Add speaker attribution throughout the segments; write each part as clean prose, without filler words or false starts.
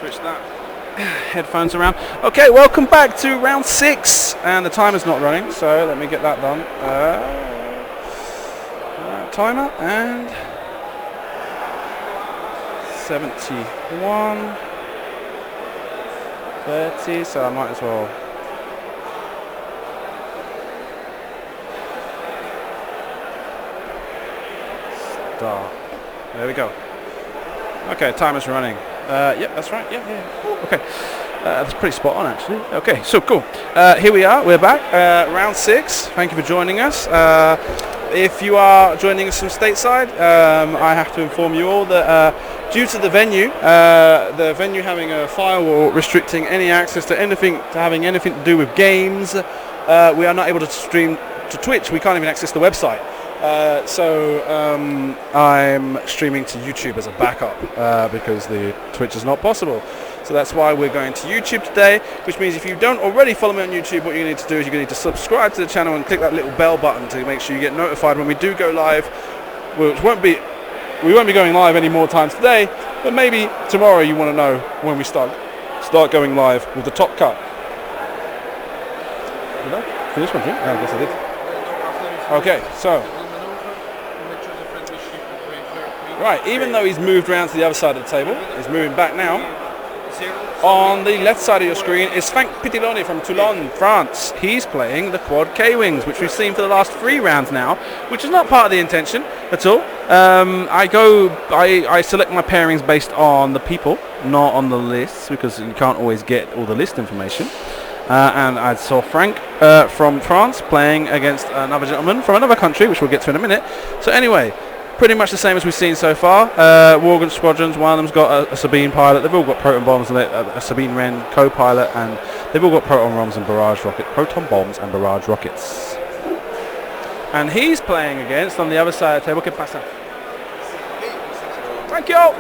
Speaker 1: Switch that headphones around. Okay, welcome back to round 6, and the timer's not running, so let me get that done. Timer and 71, 30. So I might as well. Start. There we go. Okay, timer's running. Yep, that's right. Yeah. Ooh, okay, that's pretty spot on actually. Okay, so cool. Here we are. We're back. Round 6. Thank you for joining us. If you are joining us from stateside, I have to inform you all that due to the venue having a firewall restricting any access to anything, having anything to do with games, we are not able to stream to Twitch. We can't even access the website. So I'm streaming to YouTube as a backup because the Twitch is not possible. So that's why we're going to YouTube today, which means if you don't already follow me on YouTube, what you need to do is you're going to need to subscribe to the channel and click that little bell button to make sure you get notified when we do go live, which we won't be going live any more times today, but maybe tomorrow you want to know when we start going live with the top cut. Did I finish one thing? I guess I did. Okay, so right, even though he's moved around to the other side of the table, he's moving back now. On the left side of your screen is Frank Pitiloni from Toulon, France. He's playing the quad K-Wings, which we've seen for the last 3 rounds now, which is not part of the intention at all. I select my pairings based on the people, not on the lists, because you can't always get all the list information. And I saw Frank from France playing against another gentleman from another country, which we'll get to in a minute. So anyway, pretty much the same as we've seen so far. Worgen squadrons, one of them's got a Sabine pilot. They've all got proton bombs and a Sabine Wren co-pilot, and they've all got proton bombs and barrage rockets. And he's playing against, on the other side of the table, ¿Qué pasa? Thank you.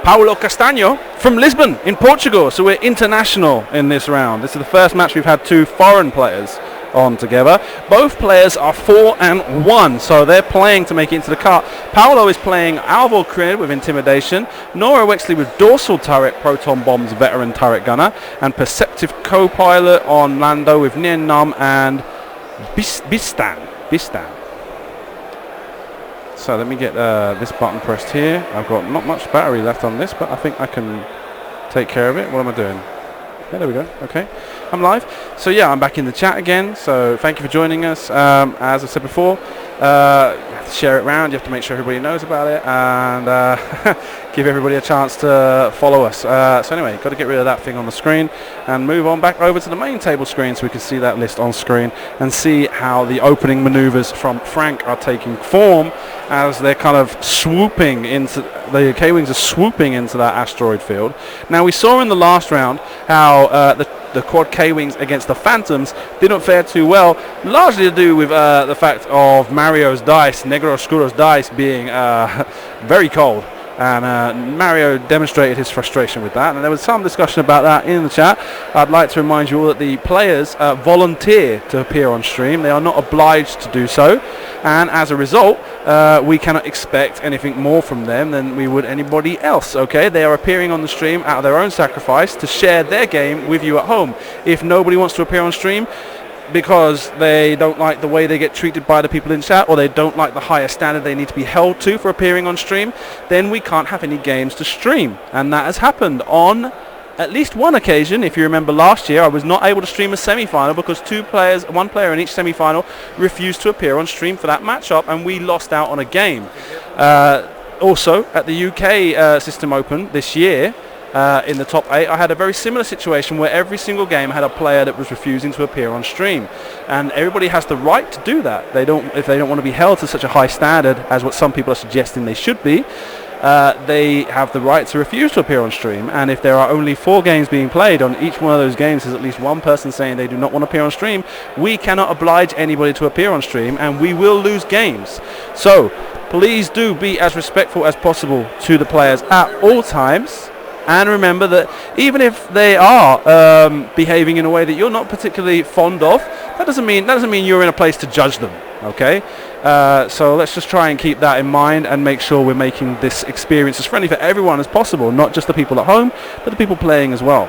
Speaker 1: Paulo Castaño from Lisbon in Portugal. So we're international in this round. This is the first match we've had 2 foreign players on together. Both players are 4-1, so they're playing to make it into the cut. Paolo is playing Alvo Crid with Intimidation, Nora Wexley with Dorsal Turret, Proton Bombs Veteran Turret Gunner, and Perceptive Co-Pilot on Lando with Nien Num and Bistan. So let me get this button pressed here. I've got not much battery left on this, but I think I can take care of it. What am I doing? Yeah, there we go. Okay, I'm live. So yeah, I'm back in the chat again. So thank you for joining us. As I said before, you have to share it around. You have to make sure everybody knows about it, and give everybody a chance to follow us. So anyway, got to get rid of that thing on the screen and move on back over to the main table screen so we can see that list on screen and see how the opening maneuvers from Frank are taking form as they're kind of swooping into the K-Wings are swooping into that asteroid field. Now we saw in the last round how the quad K-Wings against the Phantoms didn't fare too well, largely to do with the fact of Mario's dice, Negro Oscuro's dice, being very cold. And Mario demonstrated his frustration with that, and there was some discussion about that in the chat. I'd like to remind you all that the players volunteer to appear on stream. They are not obliged to do so, and as a result, we cannot expect anything more from them than we would anybody else. Okay, they are appearing on the stream out of their own sacrifice to share their game with you at home. If nobody wants to appear on stream because they don't like the way they get treated by the people in chat, or they don't like the higher standard they need to be held to for appearing on stream, then we can't have any games to stream. And that has happened on at least one occasion. If you remember last year, I was not able to stream a semi-final because one player in each semi-final refused to appear on stream for that matchup, and we lost out on a game. Also, at the UK System Open this year, in the top 8. I had a very similar situation where every single game had a player that was refusing to appear on stream, and everybody has the right to do that. If they don't want to be held to such a high standard as what some people are suggesting they should be, they have the right to refuse to appear on stream. And if there are only 4 games being played, on each one of those games there's at least one person saying they do not want to appear on stream, we cannot oblige anybody to appear on stream, and we will lose games. So please do be as respectful as possible to the players at all times. And remember that even if they are behaving in a way that you're not particularly fond of, that doesn't mean you're in a place to judge them. Okay, so let's just try and keep that in mind and make sure we're making this experience as friendly for everyone as possible, not just the people at home, but the people playing as well.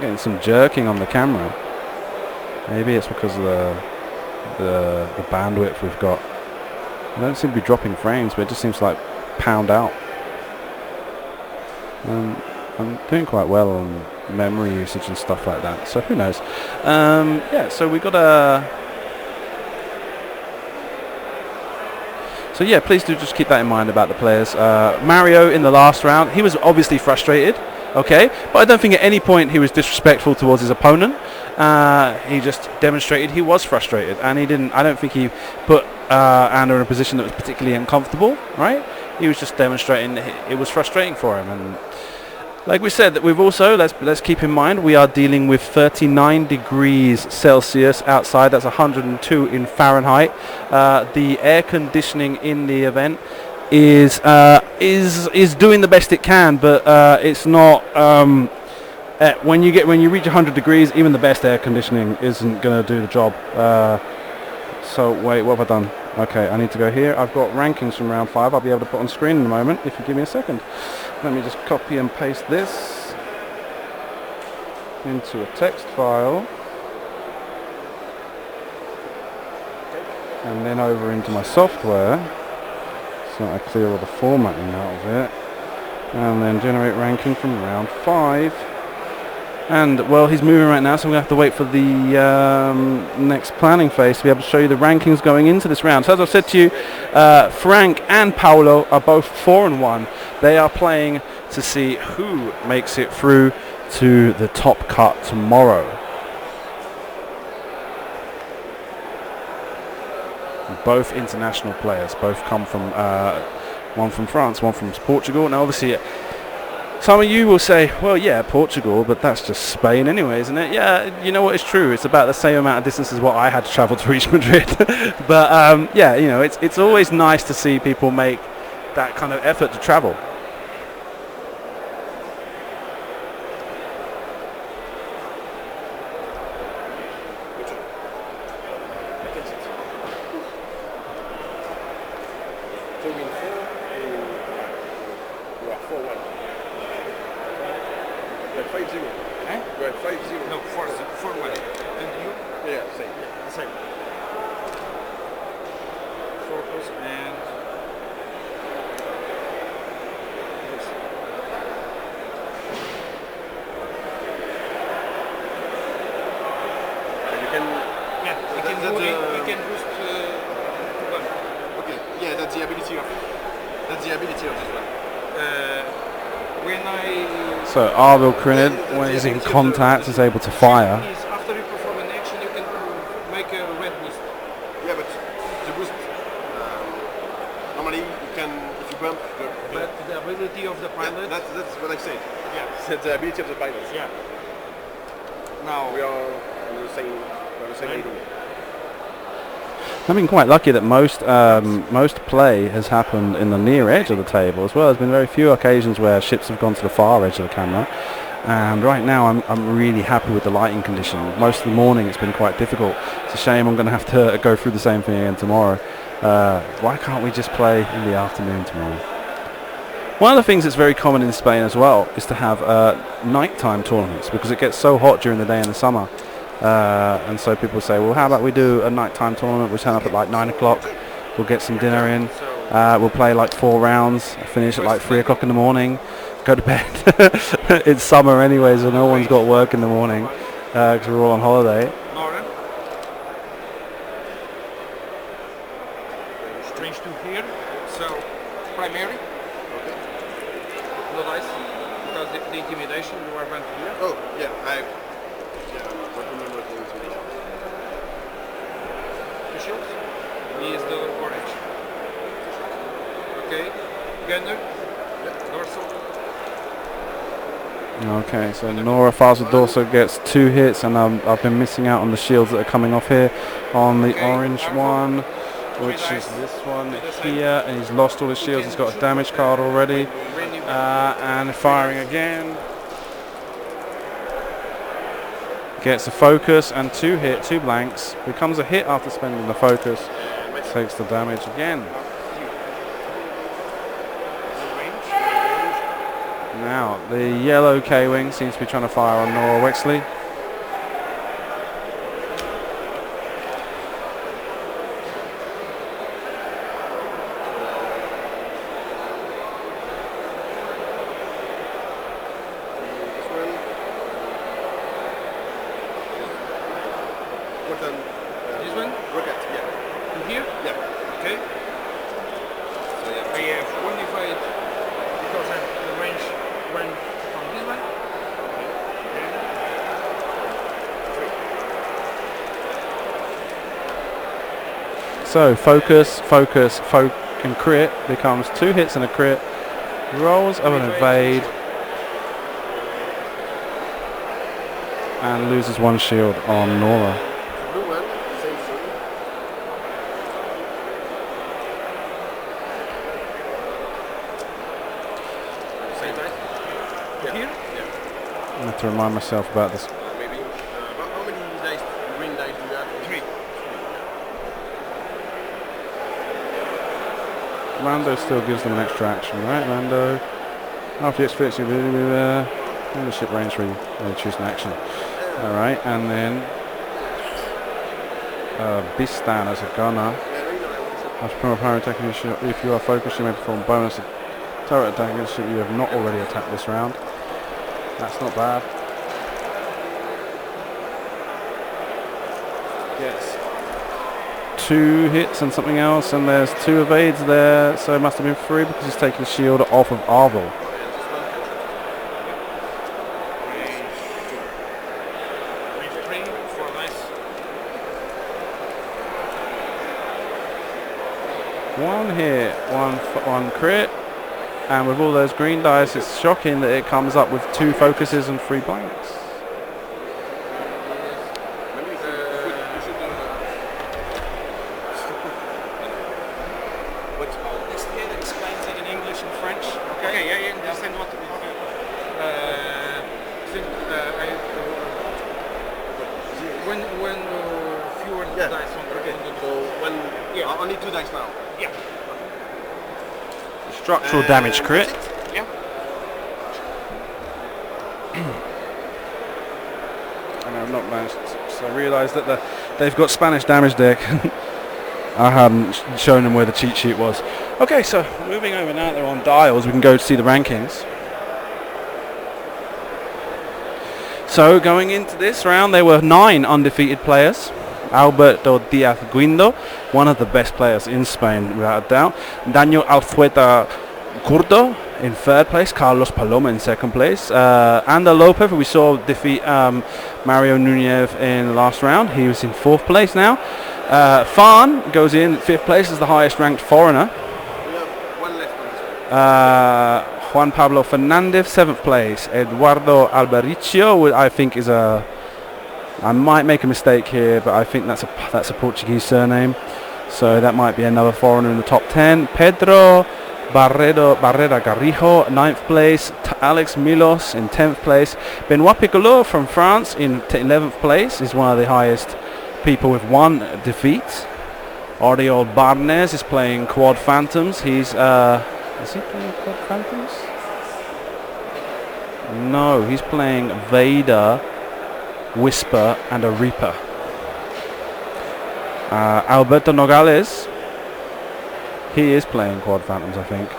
Speaker 1: Getting some jerking on the camera. Maybe it's because of the bandwidth we've got. I don't seem to be dropping frames, but it just seems to like pound out. I'm doing quite well on memory usage and stuff like that, so who knows. Yeah, so we got a... So yeah, please do just keep that in mind about the players. Mario in the last round, he was obviously frustrated, okay, but I don't think at any point he was disrespectful towards his opponent. He just demonstrated he was frustrated, and I don't think he put Anna in a position that was particularly uncomfortable, right? He was just demonstrating that it was frustrating for him. And like we said, that we've also, let's keep in mind, we are dealing with 39 degrees Celsius outside. That's 102 in Fahrenheit. The air conditioning in the event is doing the best it can, but it's not. When you reach 100 degrees, even the best air conditioning isn't going to do the job. So wait, what have I done? Okay, I need to go here. I've got rankings from round 5. I'll be able to put on screen in a moment if you give me a second. Let me just copy and paste this into a text file, and then over into my software, so I clear all the formatting out of it, and then generate ranking from round 5. And well, he's moving right now, so we're going to have to wait for the next planning phase to be able to show you the rankings going into this round. So as I've said to you, Frank and Paolo are both 4-1. They are playing to see who makes it through to the top cut tomorrow. Both international players, both come from, one from France, one from Portugal. Now obviously, some of you will say, well, yeah, Portugal, but that's just Spain anyway, isn't it? Yeah, you know what, it's true. It's about the same amount of distance as what I had to travel to reach Madrid. But, yeah, you know, it's always nice to see people make that kind of effort to travel. So Arbil Crinid, when he's in contact, is able to fire.
Speaker 2: After you perform an action, you can make a red boost. Yeah, but the boost, normally you can, if you bump the ability of the pilot. Yeah, that's what I said. Yeah, it's the ability of the pilot. Yeah. Now we are on the same meeting.
Speaker 1: I've been quite lucky that most play has happened in the near edge of the table as well. There's been very few occasions where ships have gone to the far edge of the camera, and right now I'm really happy with the lighting condition. Most of the morning it's been quite difficult. It's a shame I'm going to have to go through the same thing again tomorrow. Why can't we just play in the afternoon tomorrow? One of the things that's very common in Spain as well is to have nighttime tournaments, because it gets so hot during the day in the summer. And so people say, well, how about we do a nighttime tournament? We'll turn up at like 9 o'clock, we'll get some dinner in, we'll play like 4 rounds, finish at like 3 o'clock in the morning, go to bed. It's summer anyway, so no one's got work in the morning, because we're all on holiday.
Speaker 2: to here. So primary. Okay. No dice because the intimidation you are going to hear. Oh yeah, I remember the intimidation. The shield is the orange. Okay. Gunner. Dorsal.
Speaker 1: Okay, so Nora Faza Dorso gets 2 hits, and I've been missing out on the shields that are coming off here. On the orange one, which is this one here, and he's lost all his shields. He's got a damage card already, and firing again. Gets a focus and 2 hit, 2 blanks. Becomes a hit after spending the focus. Takes the damage again. Now, the yellow K-Wing seems to be trying to fire on Nora Wexley.
Speaker 2: This one? Rocket, yeah. To here? Yeah. Okay. So yeah, I have 25 because the range went from this one.
Speaker 1: So focus, and crit becomes 2 hits and a crit. Rolls of an evade. And loses 1 shield on Nora.
Speaker 2: Blue one, same thing. Same dice? Yeah. Here? Yeah.
Speaker 1: I have to remind myself about this.
Speaker 2: Maybe. How many dice, green dice do you have? 3.
Speaker 1: Lando still gives them an extra action, right? Lando, after the experience, you leadership range where you choose an action. Alright, and then Bistan as a gunner. After perform a power attack, if you are focused, you may perform bonus turret attack against you have not already attacked this round. That's not bad. Yes. 2 hits and something else, and there's 2 evades there, so it must have been 3 because he's taking the shield off of Arvel. One hit, one crit, and with all those green dice, it's shocking that it comes up with 2 focuses and 3 blanks.
Speaker 2: Explains it in English and French. Okay, yeah, understand what. When fewer dice on the so when only 2 dice now. Yeah.
Speaker 1: Structural damage crit.
Speaker 2: Yeah.
Speaker 1: And I've not managed, so I realised that they've got Spanish damage deck. I hadn't shown them where the cheat sheet was. Okay, so moving over now, they're on dials. We can go to see the rankings. So going into this round, there were 9 undefeated players. Alberto Diaz Guindo, one of the best players in Spain without a doubt. Daniel Alzueta Curdo in 3rd place. Carlos Paloma in 2nd place. Ander Lopez, we saw defeat Mario Nunez in the last round. He was in 4th place now. Farn goes in 5th place as the highest ranked foreigner.
Speaker 2: We have 1 left on this
Speaker 1: Juan Pablo Fernandez, 7th place. Eduardo Albericio, I think is a... I might make a mistake here, but I think that's a Portuguese surname. So that might be another foreigner in the top 10. Pedro Barrera Garrijo, 9th place. Alex Milos in 10th place. Benoit Piccolo from France in 11th place is one of the highest people with 1 defeat. Oriol Barnes is playing Quad Phantoms. He's is he playing Quad Phantoms? No, he's playing Vader, Whisper and a Reaper. Alberto Nogales, he is playing Quad Phantoms, I think.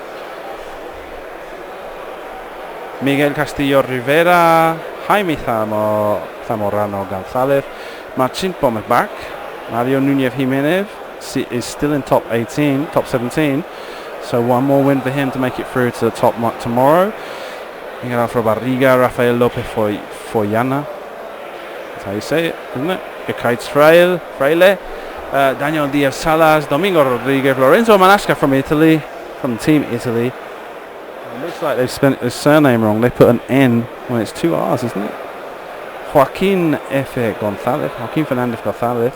Speaker 1: Miguel Castillo Rivera, Jaime Zamorano Gonzalez, Marcin Pomek back, Mario Nunez Jimenez, is still in top 18, top 17. So one more win for him to make it through to the top tomorrow. Miguel Alfaro Barriga, Rafael Lopez Foyana. That's how you say it, isn't it? Ekaitz Fraile, Daniel Diaz Salas, Domingo Rodriguez, Lorenzo Manasca from Italy, from Team Italy. It looks like they've spent his surname wrong. They put an N when it's 2 R's, isn't it? Joaquin Fernandez Gonzalez,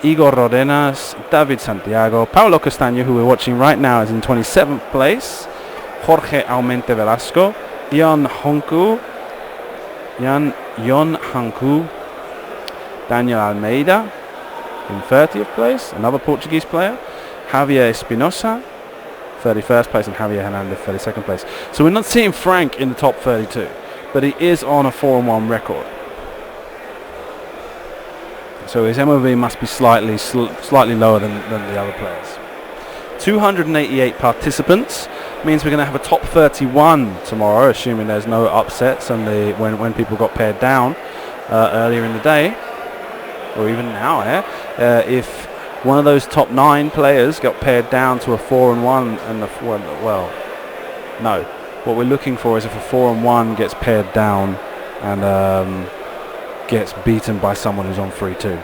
Speaker 1: Igor Rodenas, David Santiago, Paulo Castaño, who we're watching right now, is in 27th place. Jorge Aumente Velasco, Yon Hanku, Daniel Almeida in 30th place, another Portuguese player. Javier Espinosa, 31st place, and Javier Hernandez, 32nd place. So we're not seeing Frank in the top 32, but he is on a 4-1 record. So his MOV must be slightly lower than the other players. 288 participants means we're going to have a top 31 tomorrow, assuming there's no upsets and when people got paired down earlier in the day, or even now. If one of those top 9 players got paired down to a 4-1, and what we're looking for is if a 4-1 gets paired down and gets beaten by someone who's on 3-2.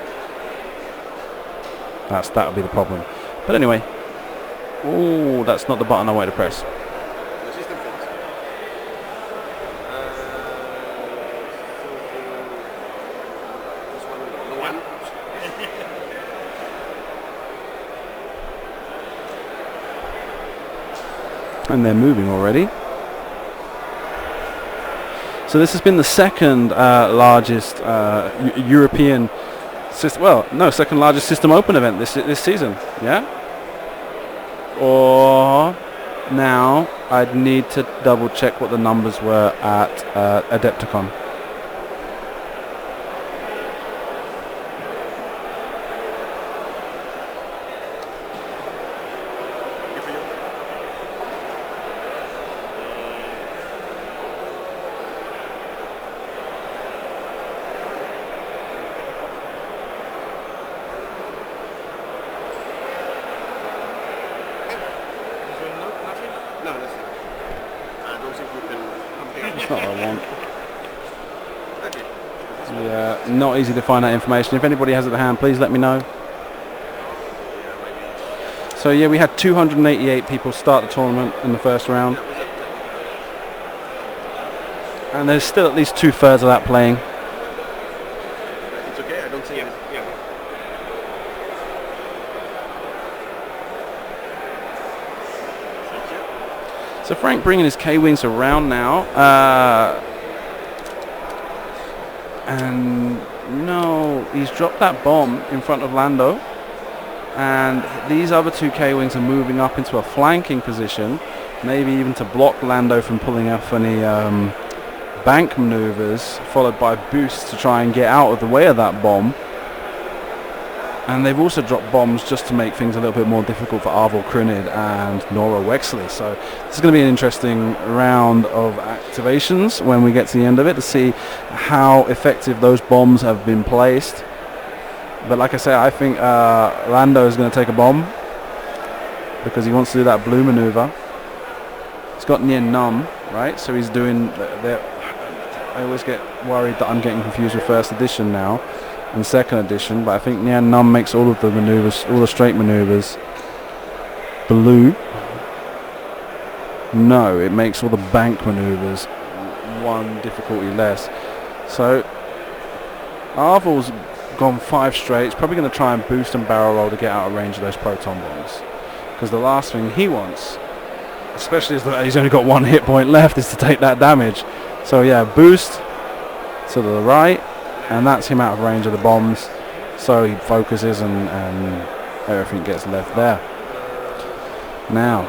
Speaker 1: That would be the problem. But anyway, that's not the button I wanted to press. And they're moving already. So this has been the second largest European second largest System Open event this season. Yeah. Or now I'd need to double check what the numbers were at Adepticon. Not easy to find that information. If anybody has it at hand, please let me know. So yeah, we had 288 people start the tournament in the first round, and there's still at least 2/3 of that playing.
Speaker 2: It's okay, I don't see it. Yeah.
Speaker 1: So Frank bringing his K-Wings around now. And no, he's dropped that bomb in front of Lando, and these other 2 K-Wings are moving up into a flanking position, maybe even to block Lando from pulling off any bank maneuvers, followed by boosts to try and get out of the way of that bomb. And they've also dropped bombs just to make things a little bit more difficult for Arvor Krunid and Nora Wexley. So this is going to be an interesting round of activations when we get to the end of it, to see how effective those bombs have been placed. But like I say, I think Lando is going to take a bomb because he wants to do that blue maneuver. He's got Nien Num, right? So he's doing... I always get worried that I'm getting confused with first edition now and second edition, but I think Nien Num makes all of the maneuvers, all the straight maneuvers, blue. No, it makes all the bank maneuvers 1 difficulty less. So Arvor's gone 5 straight. He's probably going to try and boost and barrel roll to get out of range of those proton bombs, because the last thing he wants, especially as he's only got 1 hit point left, is to take that damage. So yeah, boost to the right, and that's him out of range of the bombs, so he focuses and everything gets left there. Now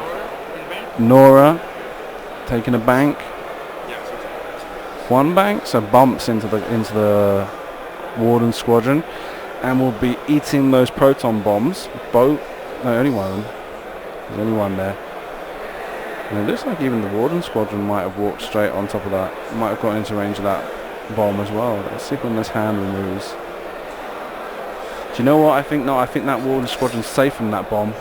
Speaker 1: Nora taking a bank, 1 bank, so bumps into the Warden squadron, and will be eating those proton bombs. Only one. There's only 1 there. And it looks like even the Warden squadron might have walked straight on top of that, might have got into range of that bomb as well. Let's see when this hand removes. you know what? I think not. I think that Warden Squadron's safe from that bomb.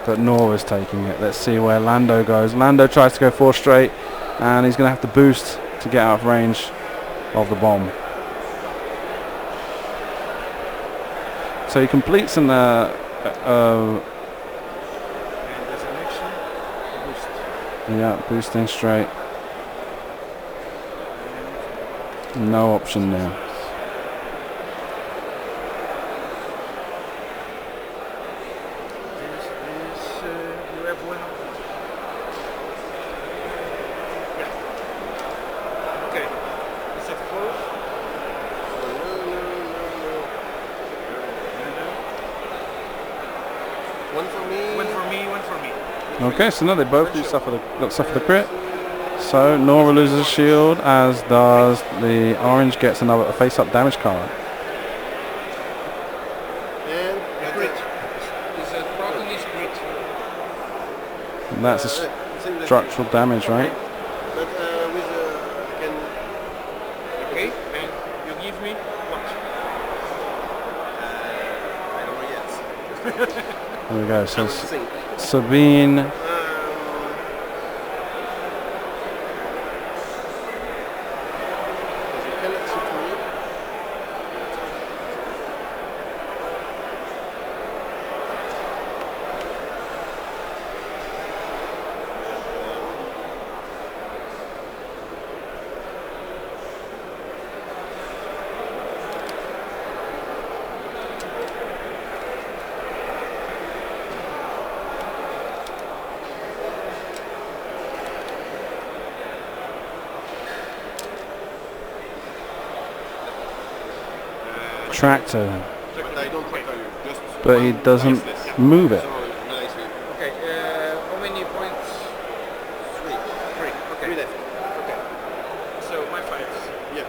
Speaker 1: But Nora's taking it. Let's see where Lando goes. Lando tries to go 4 straight, and he's going to have to boost to get out of range of the bomb. So he completes an
Speaker 2: and there's an action. Boost.
Speaker 1: yeah, boosting straight. No option there.
Speaker 2: You have one. Yeah. Okay. Is it close? One for me. One for me. One for me.
Speaker 1: Okay, so now they both do suffer the crit. So Nora loses a shield, as does the orange gets another face-up damage card.
Speaker 2: And crit. Is a broken is crit.
Speaker 1: And that's a structural damage, right?
Speaker 2: But with can. Okay, and you give me what? I don't know yet.
Speaker 1: There we go. So Sabine. Tractor, but he doesn't move it.
Speaker 2: Okay, how many points? 3. 3. Okay. 3 left. Okay. So my fights. Yeah. I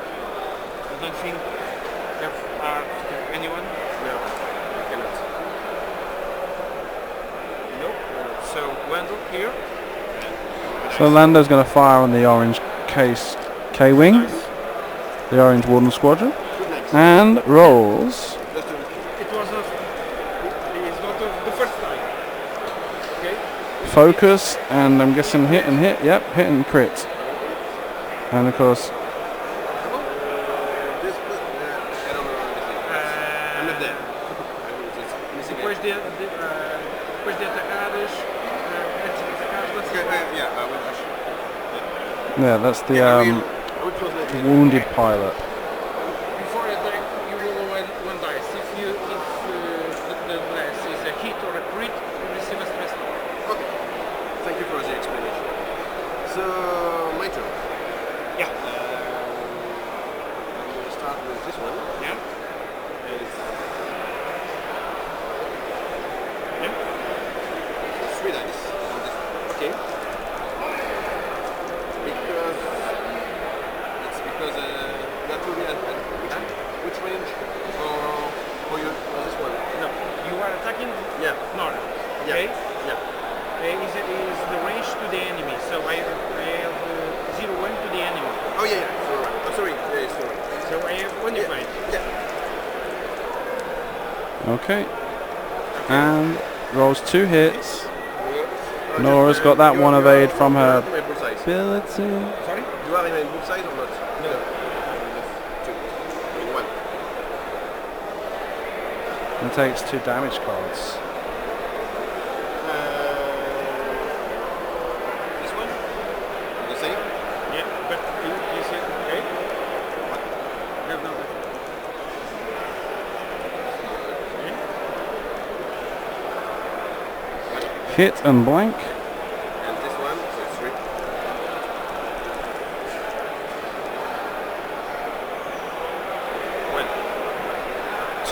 Speaker 2: don't think have anyone. No, I cannot. Nope. So Wendell here.
Speaker 1: So Lando's going to fire on the orange K-wing, the orange Warden Squadron. And rolls.
Speaker 2: It was not. It's not the first time. Okay.
Speaker 1: Focus, and I'm guessing hit and hit. Yep, hit and crit. And of course.
Speaker 2: I don't know. I'm not there. Depois de atacadas,
Speaker 1: yeah, that's the wounded pilot.
Speaker 2: So, my turn. Yeah. I'm going to start with this one. Yeah. Yeah. So 3 dice on this one. Okay. Because that will be at which range for you on this one? No. You are attacking? Yeah. North. Okay. Yeah. Is the range to the enemy, so I have 0-1 to the enemy. Oh yeah, so right. I'm sorry, yeah, it's right. So I have 1 fight. Yeah.
Speaker 1: Okay. And rolls 2 hits. Nora's got that one evade from her ability.
Speaker 2: Sorry? You are in both sides or not? No. 2. 1.
Speaker 1: And takes 2 damage cards. Hit and blank.
Speaker 2: And this one, so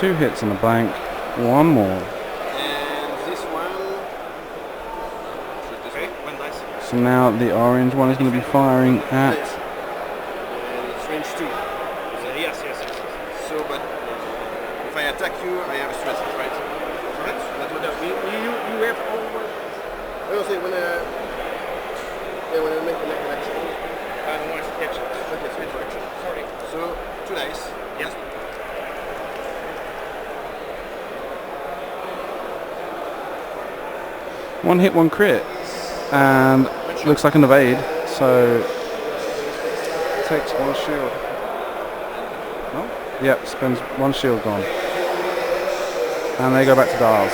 Speaker 1: 3. 2 hits and a blank. 1 more.
Speaker 2: And this one. Okay, 1 dice.
Speaker 1: So now the orange one is going to be firing at.
Speaker 2: And it's range 2. So yes. So, but if I attack you, I have a stress, right? Right? You have all. I don't say when I make an action. I don't want to action. Okay, switch action. Sorry. So 2 dice. Yes.
Speaker 1: One hit, one crit. And looks like an evade. So takes one shield. No? Yep, spends one shield gone. And they go back to dials.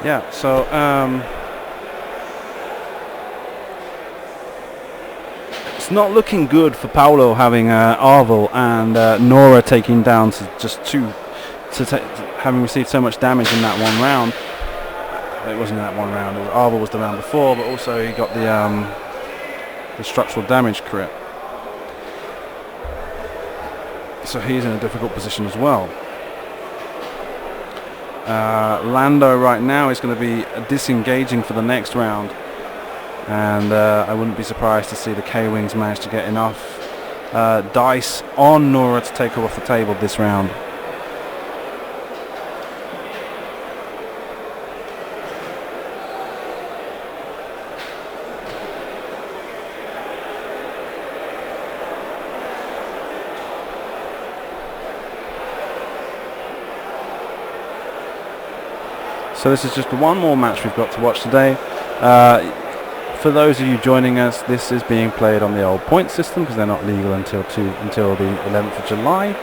Speaker 1: Yeah, so it's not looking good for Paolo having Arvel and Nora taking down to just having received so much damage in that one round. It wasn't in that one round. Arvel was the round before, but also he got the structural damage crit. So he's in a difficult position as well. Lando right now is going to be disengaging for the next round, and I wouldn't be surprised to see the K-Wings manage to get enough dice on Nora to take her off the table this round. So this is just one more match we've got to watch today. For those of you joining us, this is being played on the old point system because they're not legal until the 11th of July.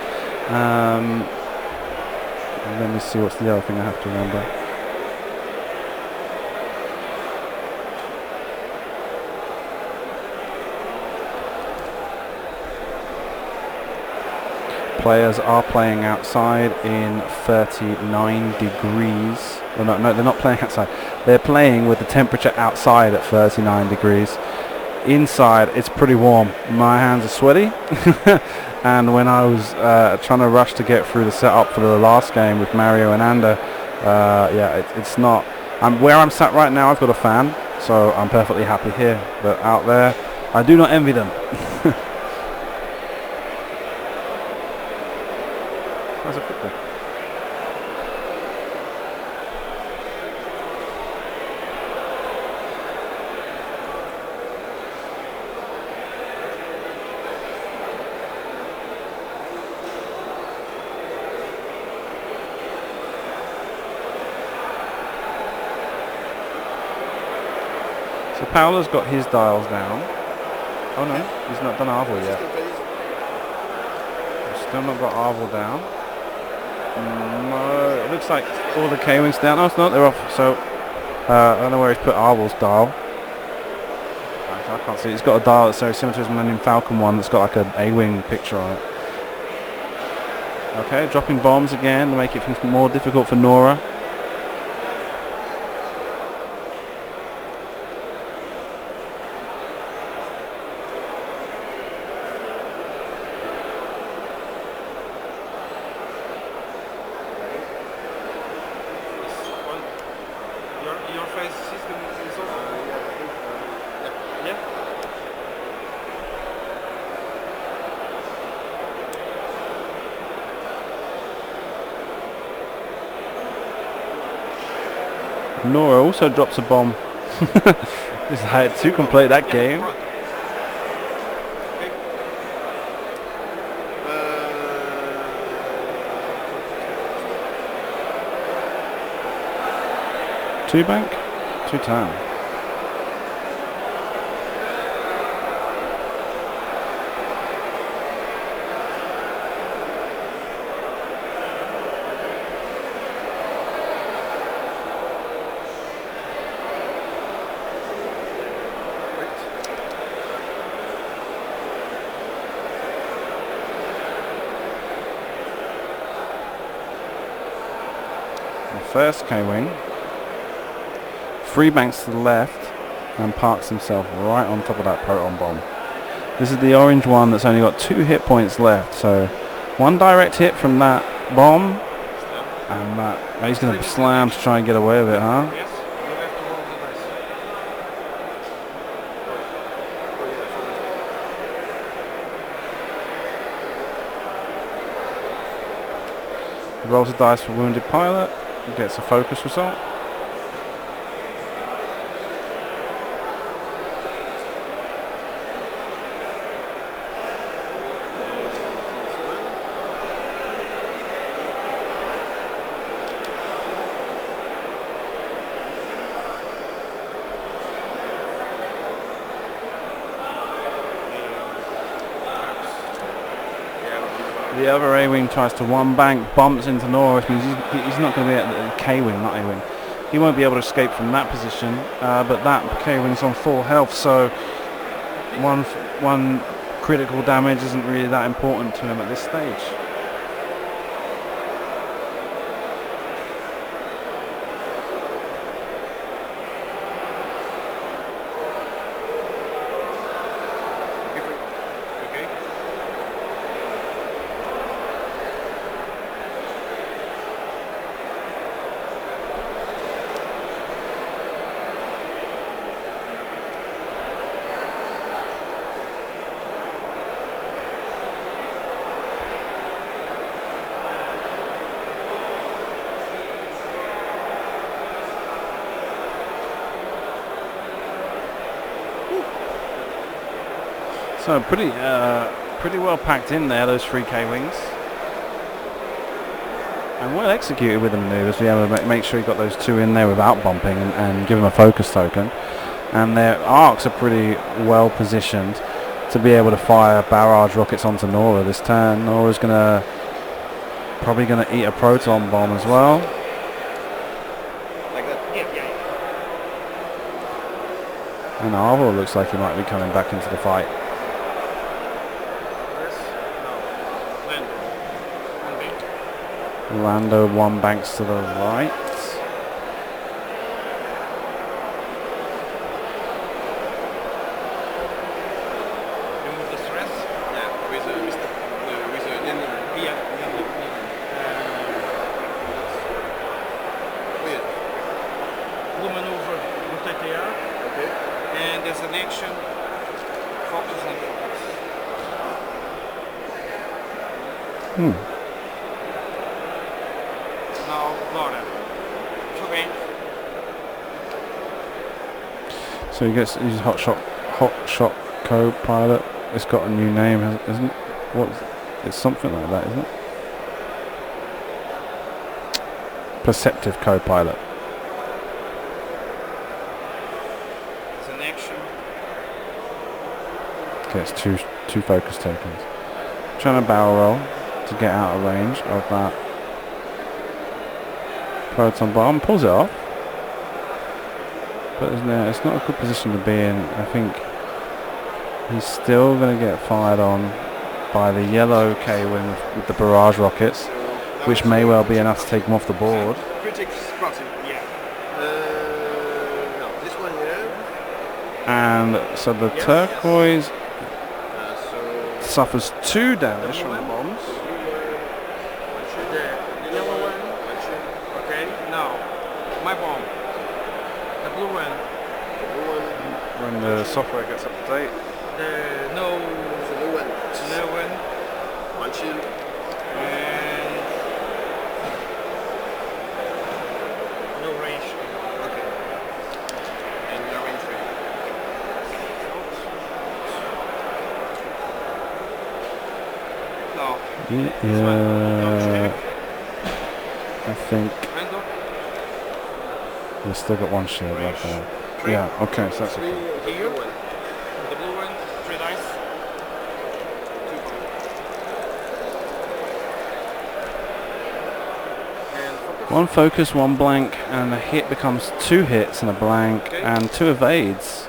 Speaker 1: Let me see, what's the other thing I have to remember. Players are playing outside in 39 degrees. Well, no, they're not playing outside. They're playing with the temperature outside at 39 degrees. Inside, it's pretty warm. My hands are sweaty. And when I was trying to rush to get through the setup for the last game with Mario and Ander, it's not. Where I'm sat right now, I've got a fan, so I'm perfectly happy here. But out there, I do not envy them. That's a football. So Paolo's got his dials down. Oh no, he's not done Arvel yet. He's still not got Arvel down. No, it looks like all the K-Wings down. No, it's not, they're off. So I don't know where he's put Arvel's dial. I can't see. He's got a dial that's very similar to his Millennium Falcon one that's got like an A-Wing picture on it. Okay, dropping bombs again to make it more difficult for Nora. Nora also drops a bomb. Just had to complete that game. Two bank, 2-10. first K-wing. 3 banks to the left and parks himself right on top of that proton bomb. This is the orange one that's only got 2 hit points left, so 1 direct hit from that bomb, and that he's going to slam to try and get away with it, huh?
Speaker 2: Yes, you have to roll the dice.
Speaker 1: He rolls the dice for wounded pilot, he gets a focus result. The other A-wing tries to one bank, bumps into Nora, which means he's not going to be at the K-wing, not A-wing. He won't be able to escape from that position, but that K-wing's on full health, so one critical damage isn't really that important to him at this stage. So pretty well packed in there, those 3 K-wings, and well executed with the manoeuvres. We have to make sure you got those 2 in there without bumping and give them a focus token. And their arcs are pretty well positioned to be able to fire barrage rockets onto Nora this turn. Nora's probably gonna eat a proton bomb as well.
Speaker 2: Like that? Yeah.
Speaker 1: And Arvo looks like he might be coming back into the fight. Lando 1 banks to the right.
Speaker 2: Remove the stress. Yeah, with a blue maneuver, rotate the air. Okay. And there's an action. Focus on focus.
Speaker 1: So he gets his hot shot co-pilot. It's got a new name, isn't it? It's something like that, isn't it? Perceptive co-pilot.
Speaker 2: It's an action.
Speaker 1: Gets two focus tokens. Trying to barrel roll to get out of range of that proton bomb. Pulls it off. But it's not a good position to be in. I think he's still going to get fired on by the yellow K-wing with the barrage rockets, which may well be enough to take him off the board.
Speaker 2: No, this one here.
Speaker 1: And so the turquoise suffers 2 damage from the bombs.
Speaker 2: The yellow one. Okay, now my bomb. The blue one.
Speaker 1: When the software gets up to date.
Speaker 2: The new one. One shield. And no range. Okay. And no range. No.
Speaker 1: Yeah. I think we've still got 1 shield left there. Yeah, okay, so that's okay.
Speaker 2: Here, the blue one, 3 dice.
Speaker 1: 1 focus, 1 blank, and a hit becomes 2 hits and a blank, and 2 evades.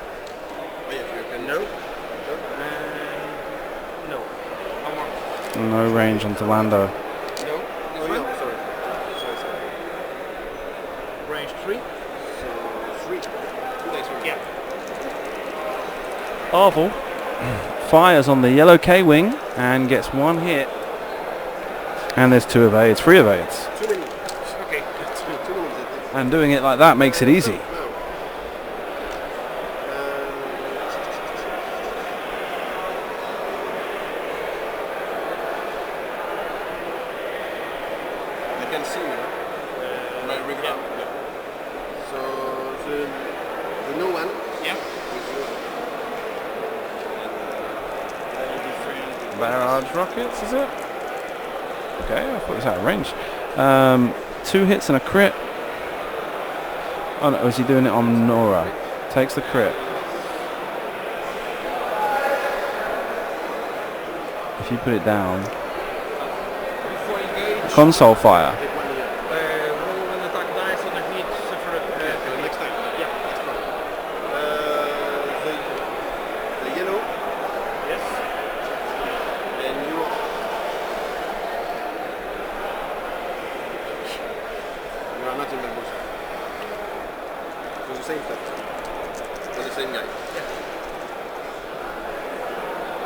Speaker 2: No.
Speaker 1: No range onto Lando.
Speaker 2: No.
Speaker 1: Arvel fires on the yellow K-wing and gets one hit. And there's 2 evades, 3 evades.
Speaker 2: 2 minutes. Okay. 2 minutes.
Speaker 1: And doing it like that makes it easy.
Speaker 2: I can see my rig now. So the new one. Yeah.
Speaker 1: Barrage rockets, is it? Okay, I thought it was out of range. 2 hits and a crit. Oh no, is he doing it on Nora? Takes the crit. If you put it down. Console fire.
Speaker 2: Roll an attack dice on the hit. Next time. Yeah, that's fine. The yellow. Yes. And you. You are not in the boost. It's the same thing. For the same guy. Yeah.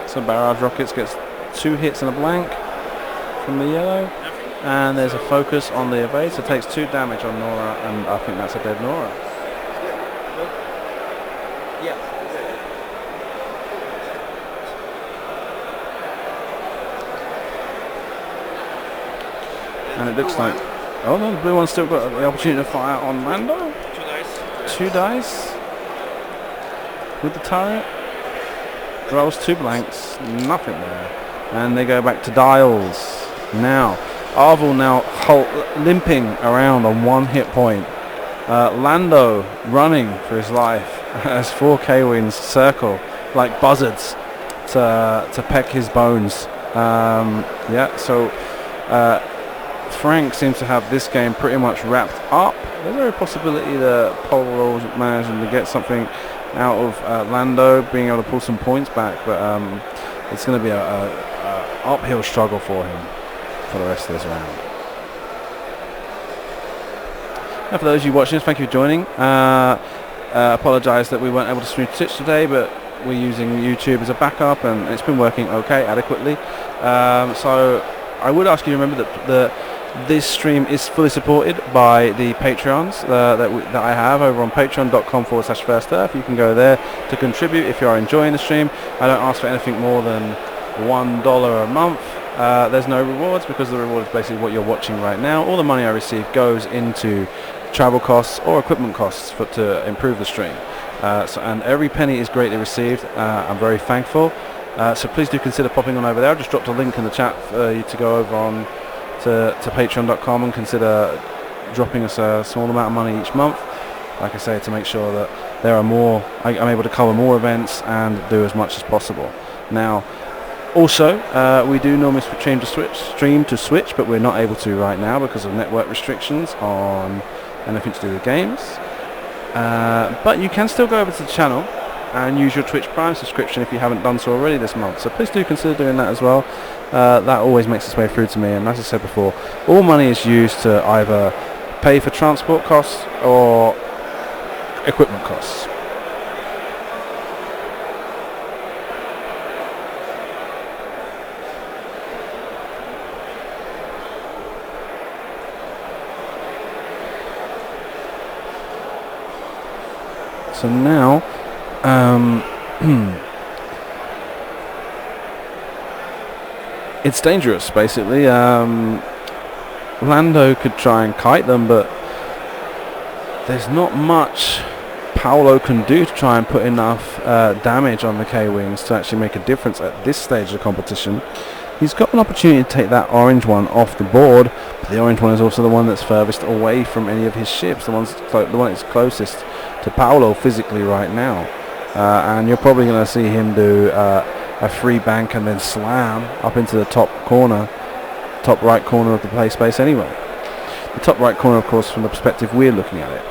Speaker 1: So barrage rockets gets 2 hits and a blank from the yellow. And there's a focus on the evade, so it takes 2 damage on Nora, and I think that's a dead Nora.
Speaker 2: Yeah.
Speaker 1: And it looks like... Oh no, the blue one's still got the opportunity to fire on Lando.
Speaker 2: 2 dice.
Speaker 1: 2 dice. With the turret. Rolls 2 blanks. Nothing there. And they go back to dials. Now, Arvel now limping around on 1 hit point. Lando running for his life as 4 K-wings circle like buzzards to peck his bones. Yeah, so Frank seems to have this game pretty much wrapped up. There's every possibility that Polo's managing to get something out of Lando, being able to pull some points back, but it's going to be a uphill struggle for him for the rest of this round. Now for those of you watching us, thank you for joining. Apologise that we weren't able to stream to Twitch today, but we're using YouTube as a backup and it's been working okay, adequately. So I would ask you to remember that this stream is fully supported by the Patreons that I have over on patreon.com/firstearth. You can go there to contribute if you are enjoying the stream. I don't ask for anything more than $1 a month. There's no rewards because the reward is basically what you're watching right now. All the money I receive goes into travel costs or equipment costs to improve the stream. And every penny is greatly received. I'm very thankful. So please do consider popping on over there. I just dropped a link in the chat for you to go over on to patreon.com and consider dropping us a small amount of money each month. Like I say, to make sure that there are more, I'm able to cover more events and do as much as possible. Now, also, we do normally stream to Switch, but we're not able to right now because of network restrictions on anything to do with games. But you can still go over to the channel and use your Twitch Prime subscription if you haven't done so already this month. So please do consider doing that as well. That always makes its way through to me, and as I said before, all money is used to either pay for transport costs or equipment costs. So now, it's dangerous, basically. Lando could try and kite them, but there's not much Paolo can do to try and put enough damage on the K-Wings to actually make a difference at this stage of the competition. He's got an opportunity to take that orange one off the board, but the orange one is also the one that's furthest away from any of his ships, the one that's closest to Paolo physically right now. And you're probably going to see him do a free bank and then slam up into the top right corner of the play space anyway. The top right corner, of course, from the perspective we're looking at it.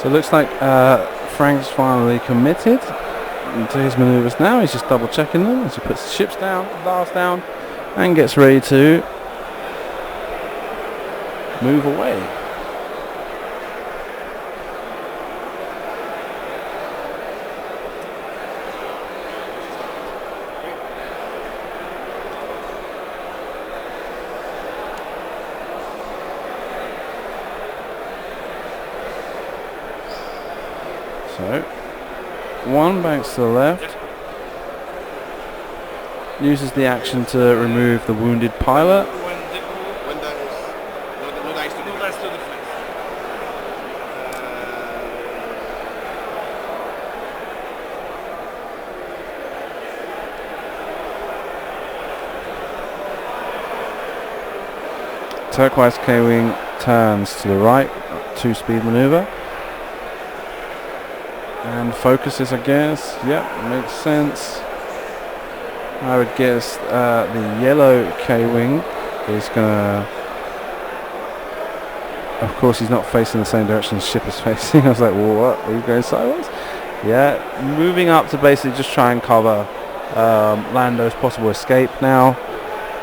Speaker 1: So it looks like Frank's finally committed to his manoeuvres now. He's just double checking them as he puts the ships down, bars down, and gets ready to move away. So, one banks to the left, uses the action to remove the wounded pilot.
Speaker 2: When there is no dice to deflect.
Speaker 1: Turquoise K-Wing turns to the right, 2-speed maneuver. And focuses, I guess. Yep, makes sense. I would guess the yellow K-Wing is gonna... Of course, he's not facing the same direction the ship is facing. I was like, well, what? Are you going sideways? Yeah, moving up to basically just try and cover Lando's possible escape now.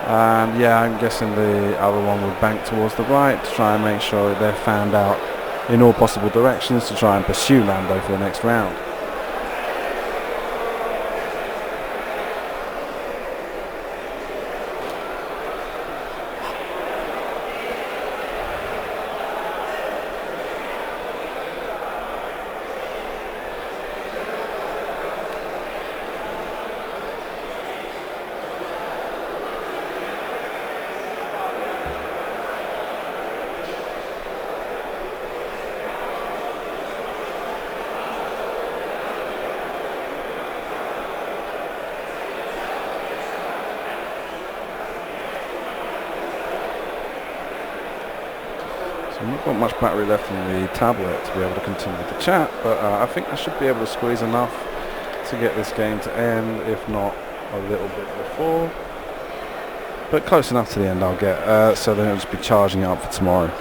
Speaker 1: And yeah, I'm guessing the other one would bank towards the right to try and make sure that they're fanned out in all possible directions to try and pursue Lando for the next round. I've not got much battery left in the tablet to be able to continue the chat, but I think I should be able to squeeze enough to get this game to end, if not a little bit before. But close enough to the end I'll get, so then I'll just be charging it up for tomorrow.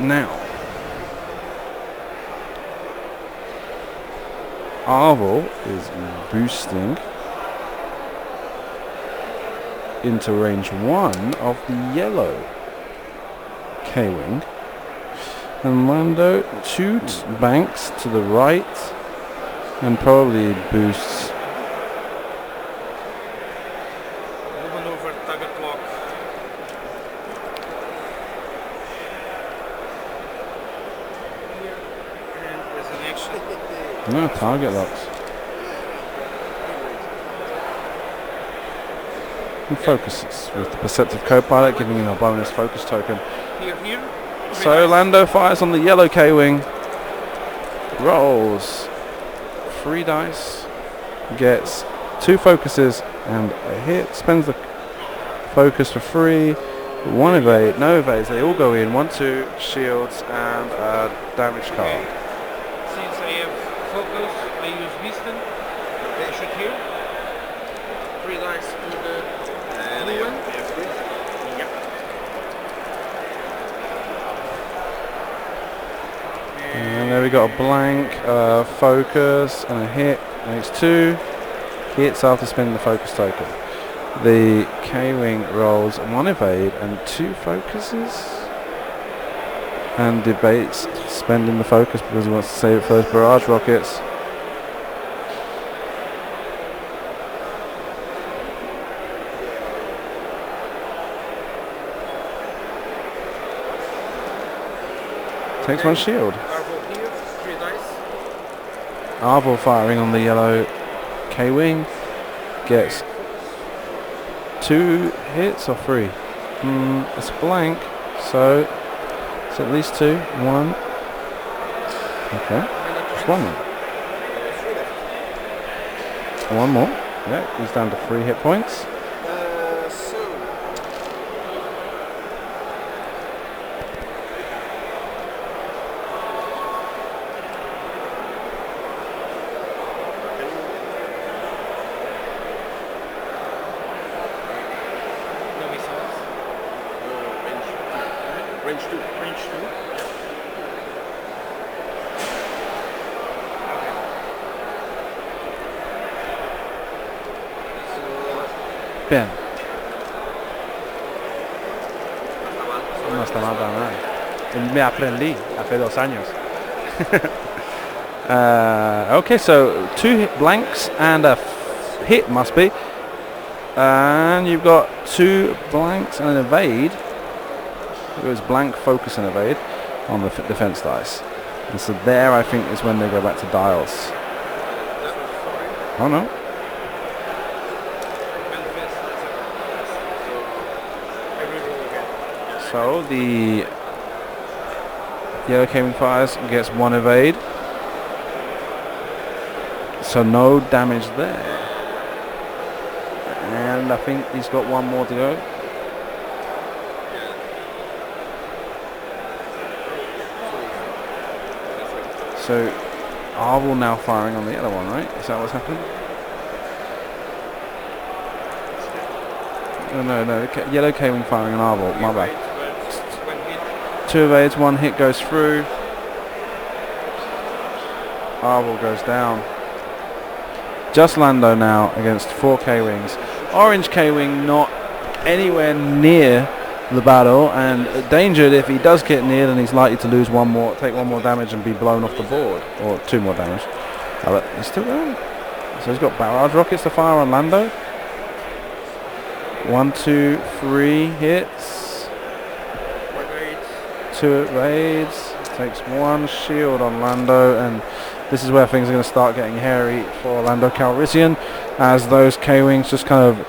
Speaker 1: Now, Arvel is boosting into range 1 of the yellow K-Wing, and Lando 2 banks to the right and probably boosts.
Speaker 2: Moving over target lock. Here, and there's an action.
Speaker 1: No, target locks. And focuses with the Perceptive Co-Pilot, giving him a bonus focus token.
Speaker 2: Here.
Speaker 1: So Lando fires on the yellow K-Wing, rolls 3 dice, gets 2 focuses and a hit, spends the focus for free, 1 evade, no evades, they all go in, 1, 2, shields and a damage card.
Speaker 2: Since I have focus, I use wisdom. They should here. 3 dice to the blue one.
Speaker 1: And there we got a blank, focus and a hit, makes 2 hits after spending the focus token. The K-Wing rolls 1 evade and 2 focuses and debates spending the focus because he wants to save it for those barrage rockets. Takes 1 shield.
Speaker 2: Arvel here, 3 dice.
Speaker 1: Arvel firing on the yellow K-Wing gets 2 hits or 3. It's blank, so it's at least 2. 1. Okay, just 1 more. 1 more. Yeah, he's down to 3 hit points. Bien. No está mal para nada. Me aprendí hace 2 años. Okay, so 2 blanks and a hit must be. And you've got 2 blanks and an evade. It was blank, focus and evade on the defense dice. And so there I think is when they go back to dials. Oh no. So the yellow K-wing fires gets 1 evade. So no damage there. And I think he's got 1 more to go. So Arvel now firing on the other one, right? Is that what's happened? Oh, no. Yellow K-wing firing on Arvel. My bad. 2 evades, 1 hit goes through. Arvel goes down. Just Lando now against 4 K-wings. Orange K-wing not anywhere near the battle, and endangered. If he does get near, then he's likely to lose take 1 more damage and be blown off the board, or 2 more damage. But he's still going. So he's got barrage rockets to fire on Lando. 1, 2, 3 hits. 2 evades. Takes 1 shield on Lando, and this is where things are going to start getting hairy for Lando Calrissian, as those K-wings just kind of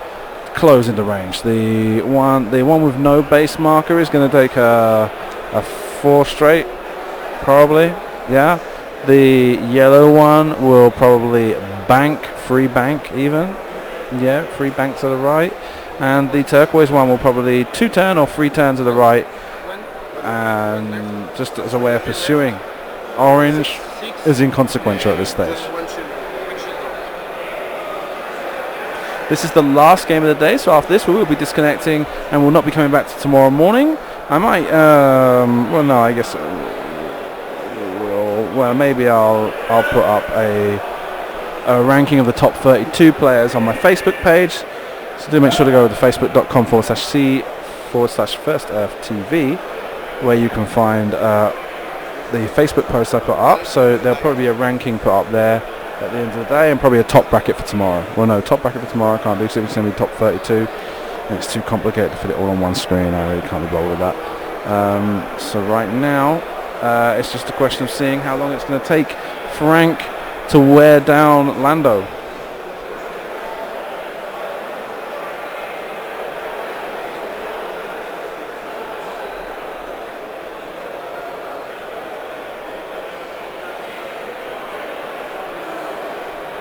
Speaker 1: close into range. The one with no base marker is going to take a 4 straight, probably. Yeah. The yellow one will probably free bank even. Yeah, free bank to the right. And the turquoise one will probably 2 turn or 3 turn to the right, and just as a way of pursuing. Orange is inconsequential at this stage. This is the last game of the day, so after this we will be disconnecting and will not be coming back to tomorrow morning. I might, well no, I guess, maybe I'll put up a ranking of the top 32 players on my Facebook page. So do make sure to go to facebook.com/c/FirstEarthTV, where you can find the Facebook post I put up. So there'll probably be a ranking put up there at the end of the day, and probably a top bracket for tomorrow. Well, no, top bracket for tomorrow I can't do, so it's going to be top 32. And it's too complicated to fit it all on one screen. I really can't be bothered with that. So right now, it's just a question of seeing how long it's going to take Frank to wear down Lando.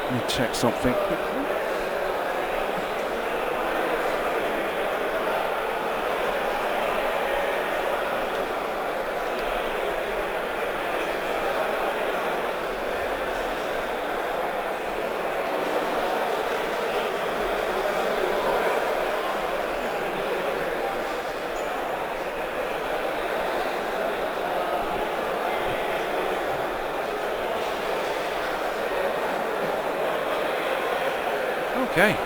Speaker 1: Let me check something quickly. Okay.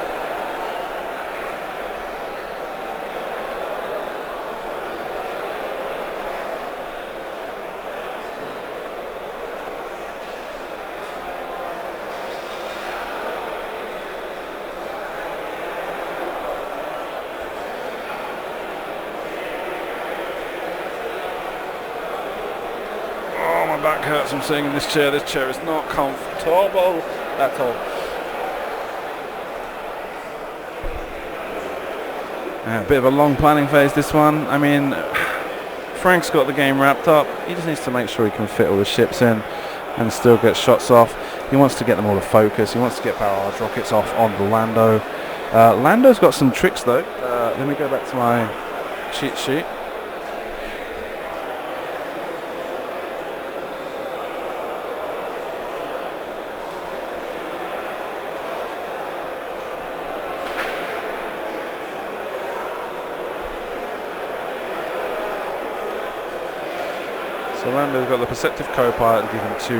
Speaker 1: Oh, my back hurts from sitting in this chair. This chair is not comfortable at all. A bit of a long planning phase, this one. I mean, Frank's got the game wrapped up. He just needs to make sure he can fit all the ships in and still get shots off. He wants to get them all to focus. He wants to get barrage rockets off on the Lando. Lando's got some tricks though. Let me go back to my cheat sheet. So Lando's got the Perceptive Co-Pilot given to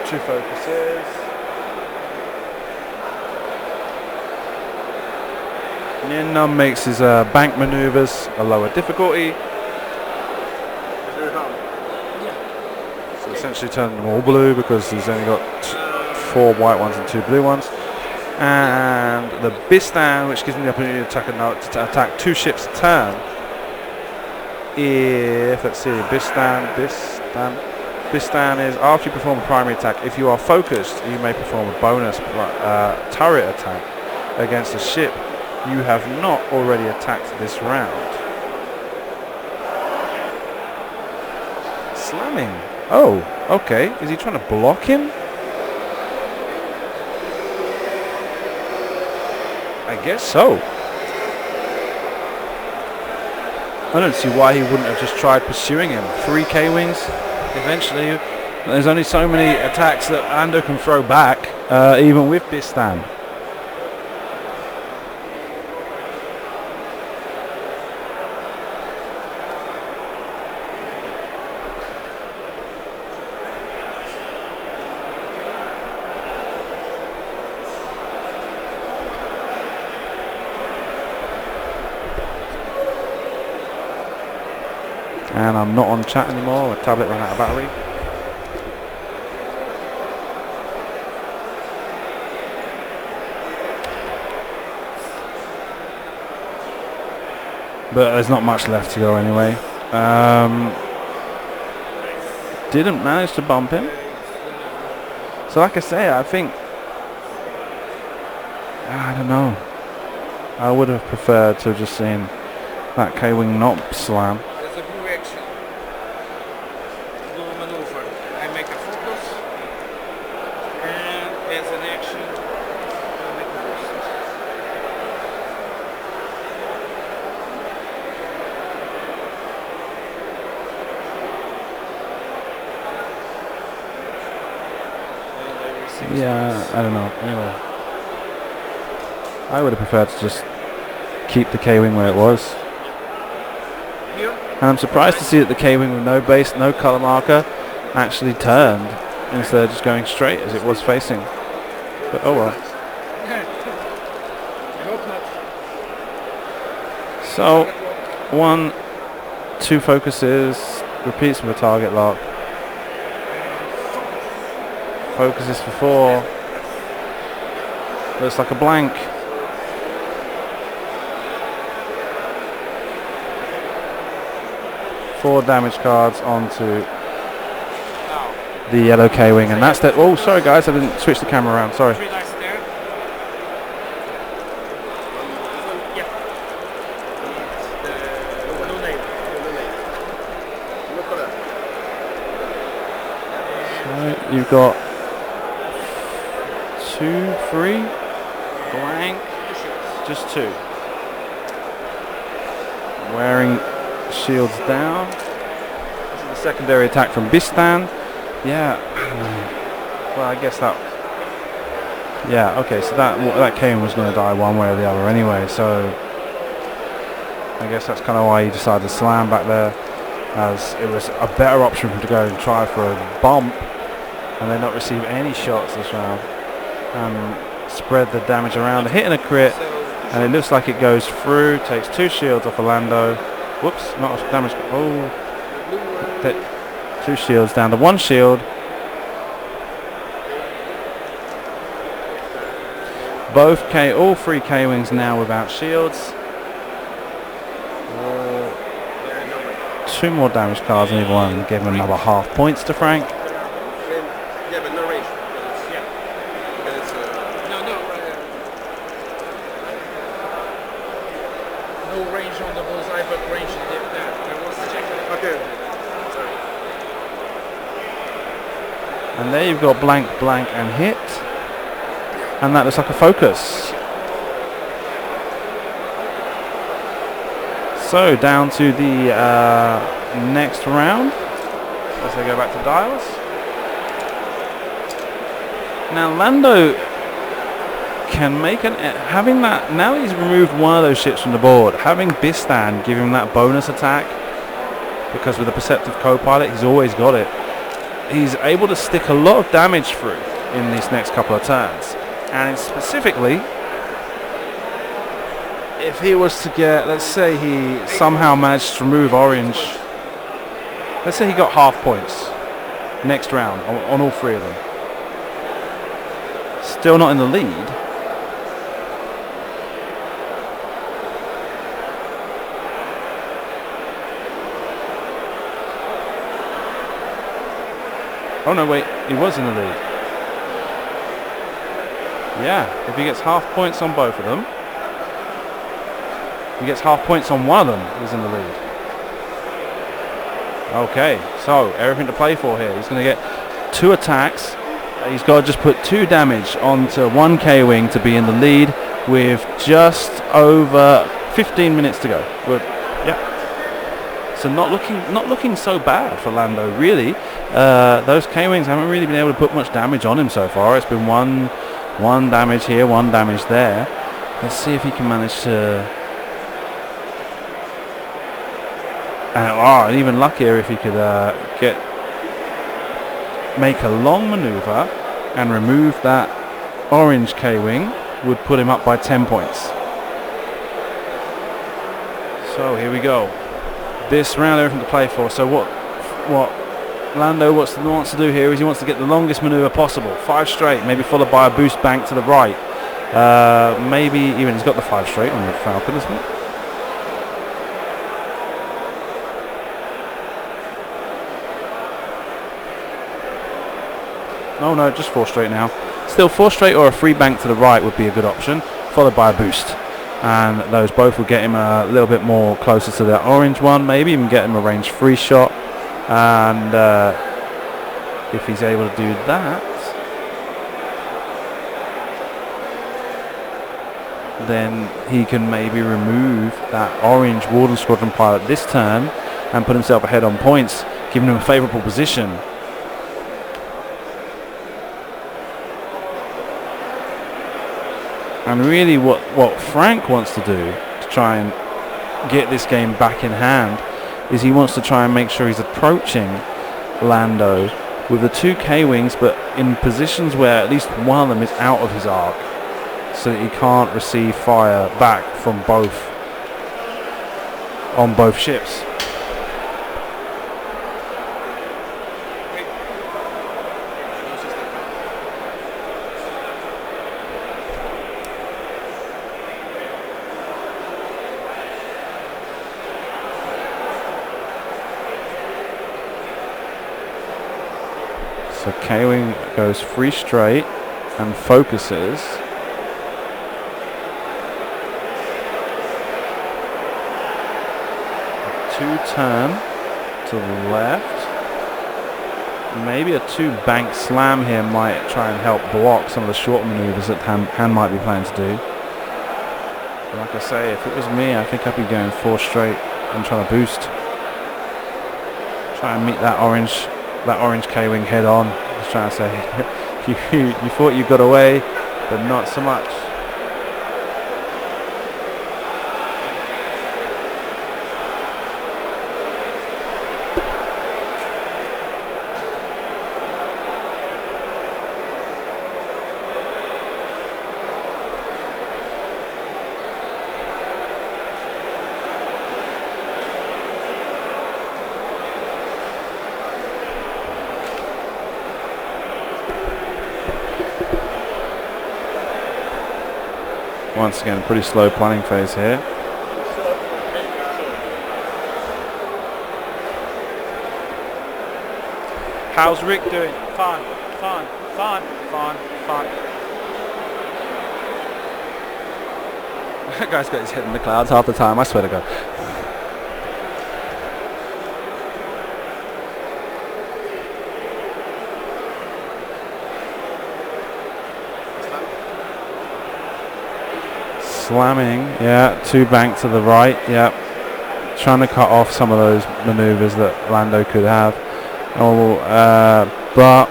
Speaker 1: 2 focuses. Nienum makes his bank maneuvers a lower difficulty. So essentially turning them all blue because he's only got 4 white ones and 2 blue ones. And the Bistan, which gives him the opportunity to attack 2 ships a turn. If, let's see, Bistan is after you perform a primary attack, if you are focused, you may perform a bonus turret attack against a ship you have not already attacked this round. Slamming. Oh, okay. Is he trying to block him? I guess so. I don't see why he wouldn't have just tried pursuing him. 3 K-Wings. Eventually, there's only so many attacks that Lando can throw back, even with Bistan. And I'm not on chat anymore, my tablet ran out of battery. But there's not much left to go anyway. Didn't manage to bump him. So like I say, I think, I don't know. I would have preferred to have just seen that K-Wing not slam. Yeah, I don't know. Anyway, I would have preferred to just keep the K-Wing where it was. And I'm surprised to see that the K-Wing with no base, no colour marker, actually turned instead of just going straight as it was facing. But oh well. So, 1, 2 focuses, repeats with a target lock. Focuses for 4. Looks like a blank. Four damage cards onto the yellow K-Wing, and that's that. Oh, sorry guys, I didn't switch the camera around. Sorry. So you've got 2, 3, blank, just 2. Wearing shields down. This is the secondary attack from Bistan. Yeah. Well, I guess that. Yeah. Okay. So that Kane was going to die one way or the other anyway. So I guess that's kind of why he decided to slam back there, as it was a better option for him to go and try for a bump, and then not receive any shots this round. Spread the damage around, hitting a crit, and it looks like it goes through. Takes 2 shields off Orlando. Whoops, not a damage. Oh, 2 shields down to 1 shield. All 3 K-Wings now without shields. 2 more damage cards in either one, give him another half points to Frank.
Speaker 2: Yeah, but no range. No range on the bullseye, but range in there. Okay.
Speaker 1: And there you've got blank, blank, and hit. And that looks like a focus. So down to the next round as they go back to dials. Now Lando can make having that, now he's removed one of those ships from the board, having Bistan give him that bonus attack, because with a perceptive co-pilot he's always got it. he's able to stick a lot of damage through in these next couple of turns. And specifically, if he was to get, let's say he somehow managed to remove orange, let's say he got half points next round on all three of them. Still not in the lead. Oh no, wait, he was in the lead. Yeah, if he gets half points on both of them, he gets half points on one of them, he's in the lead. Okay, so everything to play for here. He's going to get 2 attacks. He's got to just put 2 damage onto 1 K-Wing to be in the lead with just over 15 minutes to go. Yeah. So not looking so bad for Lando, really. Those K-Wings haven't really been able to put much damage on him so far. It's been one damage here, 1 damage there. Let's see if he can manage to... and even luckier if he could make a long maneuver and remove that orange K-Wing, would put him up by 10 points. So here we go. This round, everything to play for. So what Lando wants to do here is he wants to get the longest maneuver possible. 5 straight, maybe followed by a boost bank to the right. Maybe even he's got the 5 straight on the Falcon, isn't it? Oh no, just 4 straight now. Still 4 straight or a free bank to the right would be a good option, followed by a boost. And those both will get him a little bit more closer to the orange one, maybe even get him a range 3 shot. And if he's able to do that, then he can maybe remove that orange Warden Squadron pilot this turn and put himself ahead on points, giving him a favourable position. And really what Frank wants to do to try and get this game back in hand is he wants to try and make sure he's approaching Lando with the 2 K-Wings, but in positions where at least one of them is out of his arc, so that he can't receive fire back from both on both ships. So K-Wing goes 3 straight and focuses. A 2 turn to the left. Maybe a 2 bank slam here might try and help block some of the short maneuvers that Han might be planning to do. But like I say, if it was me, I think I'd be going 4 straight and trying to boost. Try and meet that orange K-Wing head on. Just trying to say, you thought you got away, but not so much. Once again, pretty slow planning phase here. How's Rick doing? Fine. That guy's got his head in the clouds half the time, I swear to God. Slamming, yeah, 2 bank to the right, yeah. Trying to cut off some of those maneuvers that Lando could have. But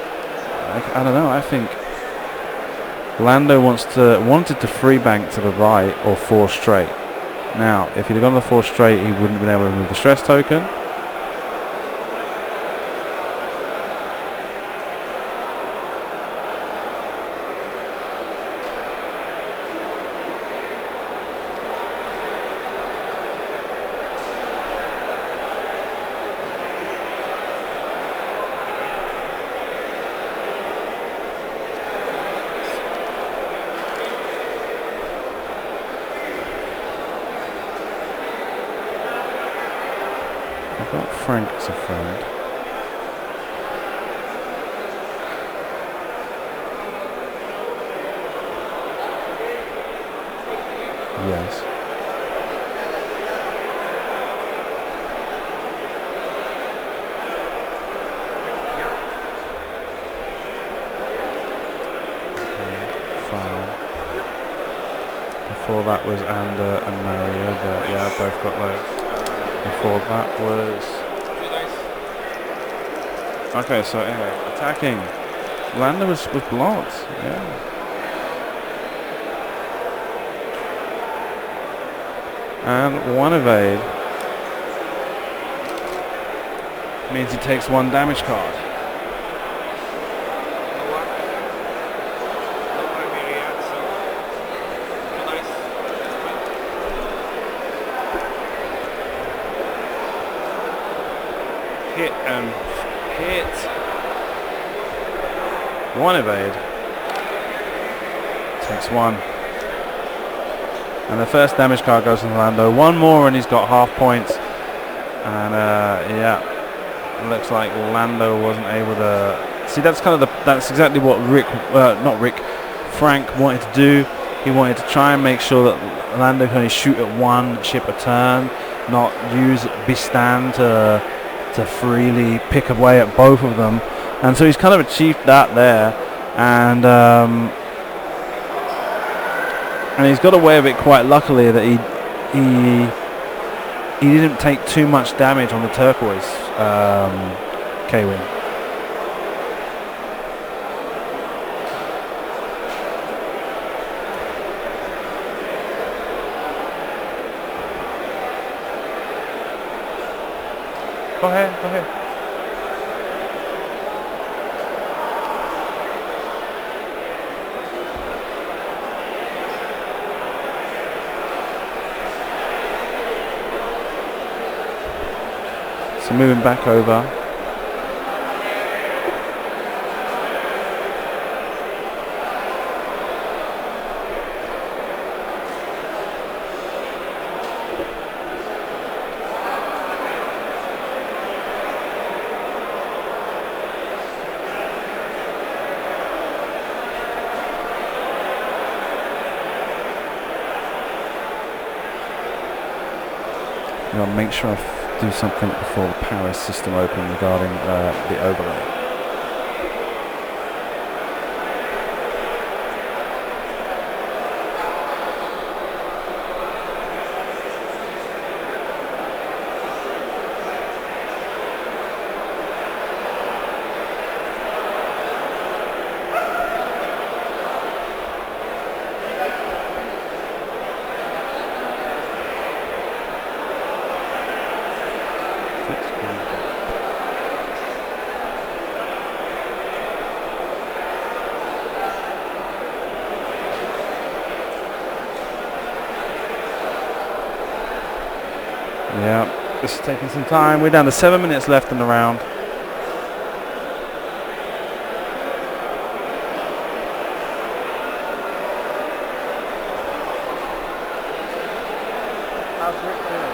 Speaker 1: I don't know, I think Lando wanted to 3 bank to the right or 4 straight. Now, if he'd have gone the 4 straight, he wouldn't have been able to remove the stress token. I've got Frank as a friend. Yes. Before that was Ander and Mario, but yeah, both got those. Before that was... Okay, so anyway, attacking. Lando was blocked, yeah. And one evade. Means he takes one damage card. Hit and hit. One evade. Takes one. And the first damage card goes to Lando. One more and he's got half points. And yeah, it looks like Lando wasn't able to... See, that's kind of that's exactly what Frank wanted to do. He wanted to try and make sure that Lando can only shoot at one ship a turn, not use Bistan to freely pick away at both of them, and so he's kind of achieved that there, and he's got away with it quite luckily that he didn't take too much damage on the turquoise K-wing. Go ahead, go ahead. So moving back over. I'll make sure I do something before the Paris system open regarding the overlay. Yeah, this is taking some time. We're down to 7 minutes left in the round. How's Rick doing?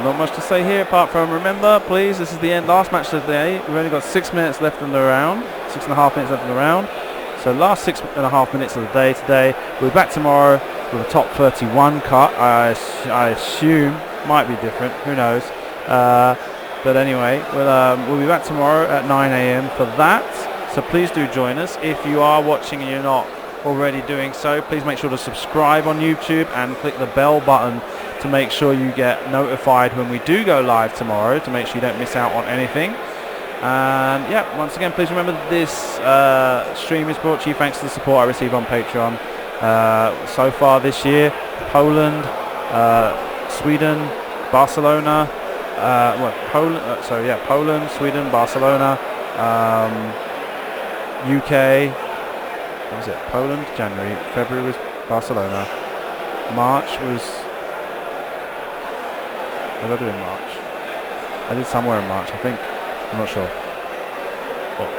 Speaker 1: Not much to say here apart from remember, please, this is the last match of the day. We've only got 6 minutes left in the round, 6.5 minutes left in the round. So last 6.5 minutes of the day today. We'll be back tomorrow with a top 31 cut. I assume might be different. Who knows? But anyway, we'll be back tomorrow at 9 AM for that. So please do join us. If you are watching and you're not already doing so, please make sure to subscribe on YouTube and click the bell button to make sure you get notified when we do go live tomorrow, to make sure you don't miss out on anything. And yeah, once again, please remember that this stream is brought to you thanks to the support I receive on Patreon. So far this year, Poland, Sweden, Barcelona, Poland, Sweden, Barcelona, UK, what was it? Poland, January. February was Barcelona. March was. What did I do in March? I did somewhere in March, I think. I'm not sure. But,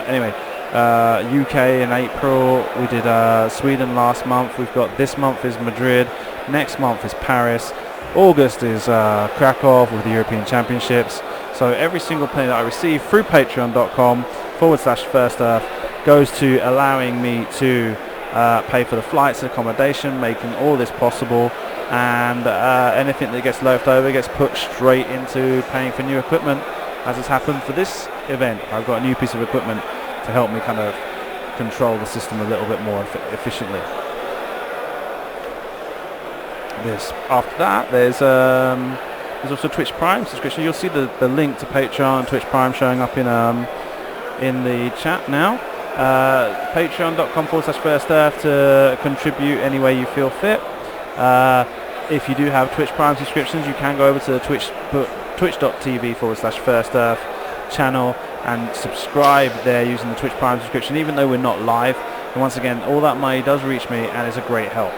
Speaker 1: anyway, UK in April. We did Sweden last month. We've got this month is Madrid. Next month is Paris. August is Krakow with the European Championships. So every single penny that I receive through patreon.com/First Earth goes to allowing me to pay for the flights and accommodation, making all this possible, and anything that gets left over gets put straight into paying for new equipment, as has happened for this event. I've got a new piece of equipment to help me kind of control the system a little bit more efficiently. After that, there's also Twitch Prime subscription. You'll see the link to Patreon and Twitch Prime showing up in the chat now. Patreon.com/First Earth to contribute any way you feel fit. If you do have Twitch Prime subscriptions, you can go over to the twitch.tv/First Earth channel and subscribe there using the Twitch Prime subscription, even though we're not live. And once again, all that money does reach me and is a great help.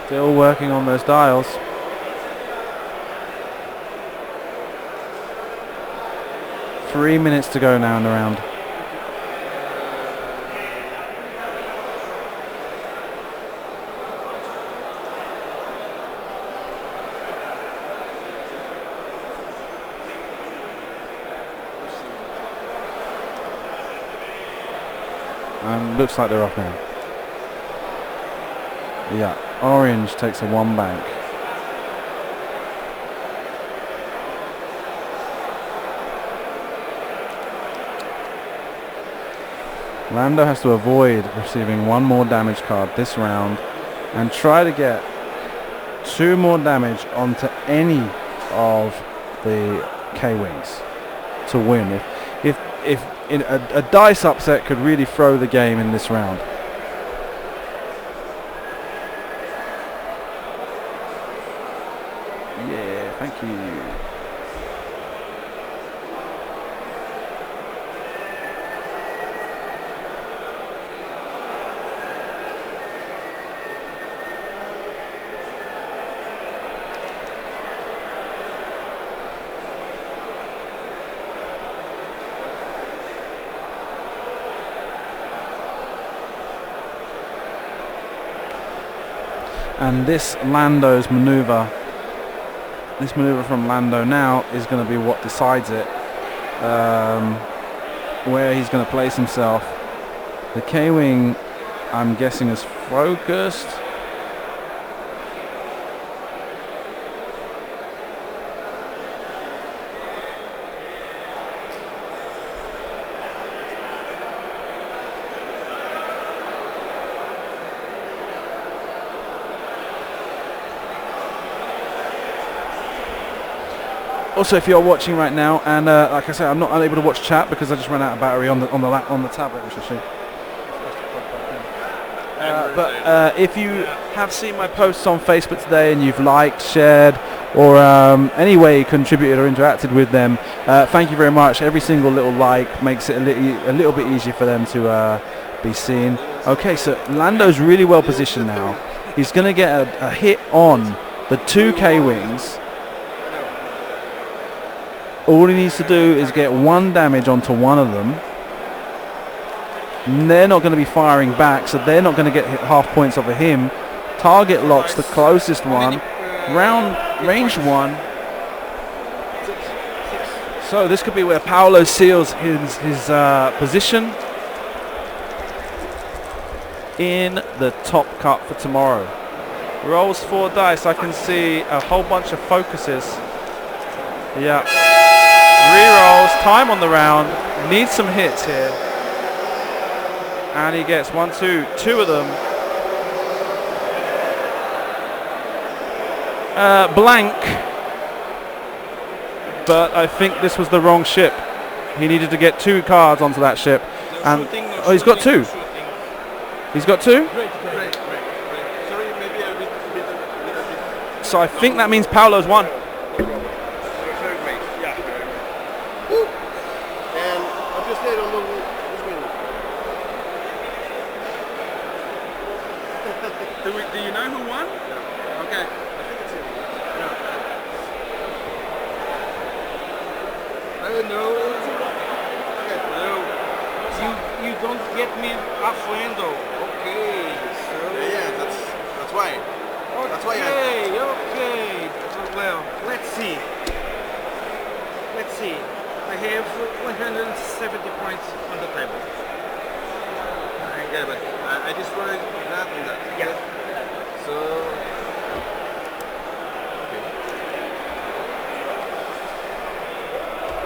Speaker 1: Still working on those dials. Three minutes to go now in the round. And looks like they're off now. Yeah. Orange takes a one bank. Lando has to avoid receiving one more damage card this round and try to get 2 more damage onto any of the K-Wings to win. If in a dice upset could really throw the game in this round. Thank you. And this Lando's maneuver. This maneuver from Lando now is going to be what decides it, where he's going to place himself. The K-Wing, I'm guessing, is focused. Also, if you're watching right now, and like I said, I'm not unable to watch chat because I just ran out of battery on the tablet, which I see. But if you have seen my posts on Facebook today and you've liked, shared, or any way contributed or interacted with them, thank you very much. Every single little like makes it a little bit easier for them to be seen. Okay, so Lando's really well positioned now. He's going to get a hit on the two K-Wings. All he needs to do is get one damage onto one of them. And they're not going to be firing back, so they're not going to get half points off of him. Target locks the closest one. Range one. So this could be where Paolo seals his position in the top cut for tomorrow. Rolls 4 dice. I can see a whole bunch of focuses. Yeah. Re-rolls. Time on the round. Needs some hits here. And he gets 1, 2 of them. Blank. But I think this was the wrong ship. He needed to get 2 cards onto that ship. And oh, he's got 2. He's got 2? So I think that means Paolo's won.
Speaker 2: Do you know who won? Okay. I think it's him. I don't know. Okay. No. You don't get me a friendo. Okay. So yeah, that's why. Okay, that's why okay. Well, let's see. I have 170 points on the table. Yeah, but I destroyed that and that. Yeah. So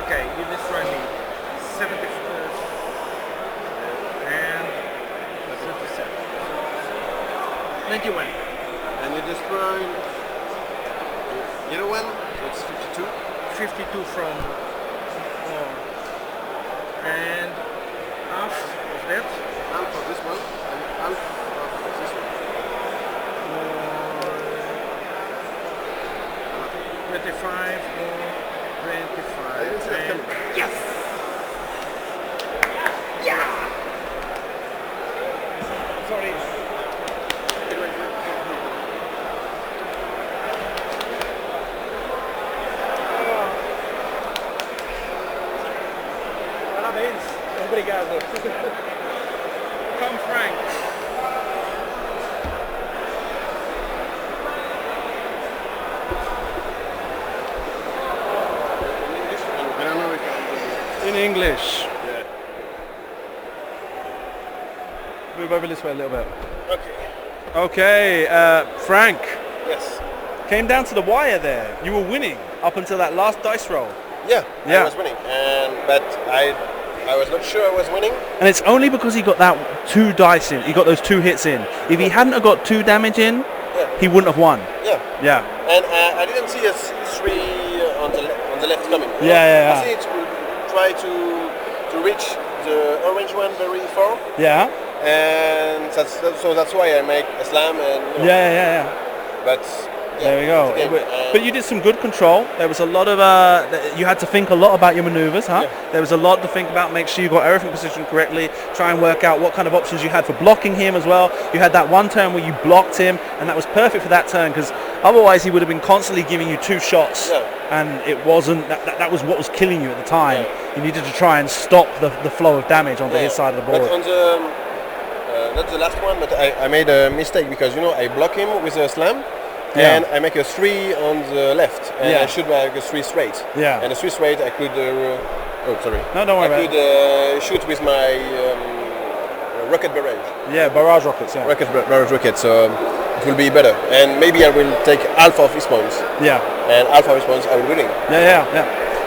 Speaker 2: okay, you destroy me 70 and 77. 91. And you destroy the other one, so it's 52. 52 from and half of that. Half of this one and half of this one. 25 more 25. Yes! Yeah! Sorry. Parabéns. Obrigado. Come Frank.
Speaker 1: In English.
Speaker 2: Yeah.
Speaker 1: Move over this way a little bit.
Speaker 2: Okay.
Speaker 1: Okay, Frank.
Speaker 2: Yes.
Speaker 1: Came down to the wire there. You were winning up until that last dice roll.
Speaker 2: Yeah.
Speaker 1: Yeah.
Speaker 2: I was winning, but I was not sure I was winning.
Speaker 1: And it's only because he got that 2 dice in. He got those 2 hits in. If he hadn't have got 2 damage in, he wouldn't have won.
Speaker 2: Yeah.
Speaker 1: Yeah.
Speaker 2: And I didn't see a 3 on the left coming.
Speaker 1: Yeah.
Speaker 2: I see it will try to reach the orange one very far.
Speaker 1: Yeah.
Speaker 2: And that's why I make a slam and.
Speaker 1: Yeah.
Speaker 2: But. Yeah,
Speaker 1: there we go. But you did some good control. There was a lot of you had to think a lot about your maneuvers, huh?
Speaker 2: Yeah.
Speaker 1: There was a lot to think about. Make sure you got everything positioned correctly. Try and work out what kind of options you had for blocking him as well. You had that one turn where you blocked him, and that was perfect for that turn because otherwise he would have been constantly giving you 2 shots, and it wasn't. That was what was killing you at the time.
Speaker 2: Yeah.
Speaker 1: You needed to try and stop the flow of damage onto his side of the board.
Speaker 2: But on the not the last one, but I made a mistake because I block him with a slam.
Speaker 1: Yeah.
Speaker 2: And I make a 3 on the left, and I should make a 3 straight.
Speaker 1: Yeah.
Speaker 2: And a 3 straight, I could. Oh, sorry.
Speaker 1: No, don't worry about it.
Speaker 2: I could shoot with my rocket barrage.
Speaker 1: Yeah, barrage rockets. Yeah.
Speaker 2: Barrage rocket, so it will be better. And maybe I will take half of his points.
Speaker 1: Yeah.
Speaker 2: And half of his points, I will winning.
Speaker 1: Yeah.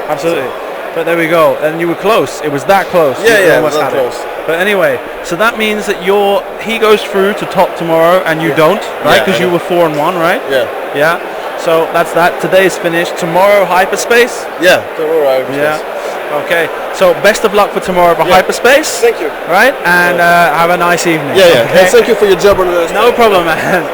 Speaker 1: Absolutely. But there we go. And you were close. It was that close.
Speaker 2: Yeah,
Speaker 1: almost
Speaker 2: it was that close.
Speaker 1: But anyway, so that means that he goes through to top tomorrow and you don't, right? Because you were 4 and 1, right?
Speaker 2: Yeah.
Speaker 1: So that's that. Today's finished. Tomorrow, hyperspace?
Speaker 2: Yeah, tomorrow hyperspace.
Speaker 1: Yeah. Okay. So best of luck for tomorrow for hyperspace.
Speaker 2: Thank you.
Speaker 1: Right? And have a nice evening.
Speaker 2: Yeah. Okay? And thank you for your job on the
Speaker 1: No problem, man.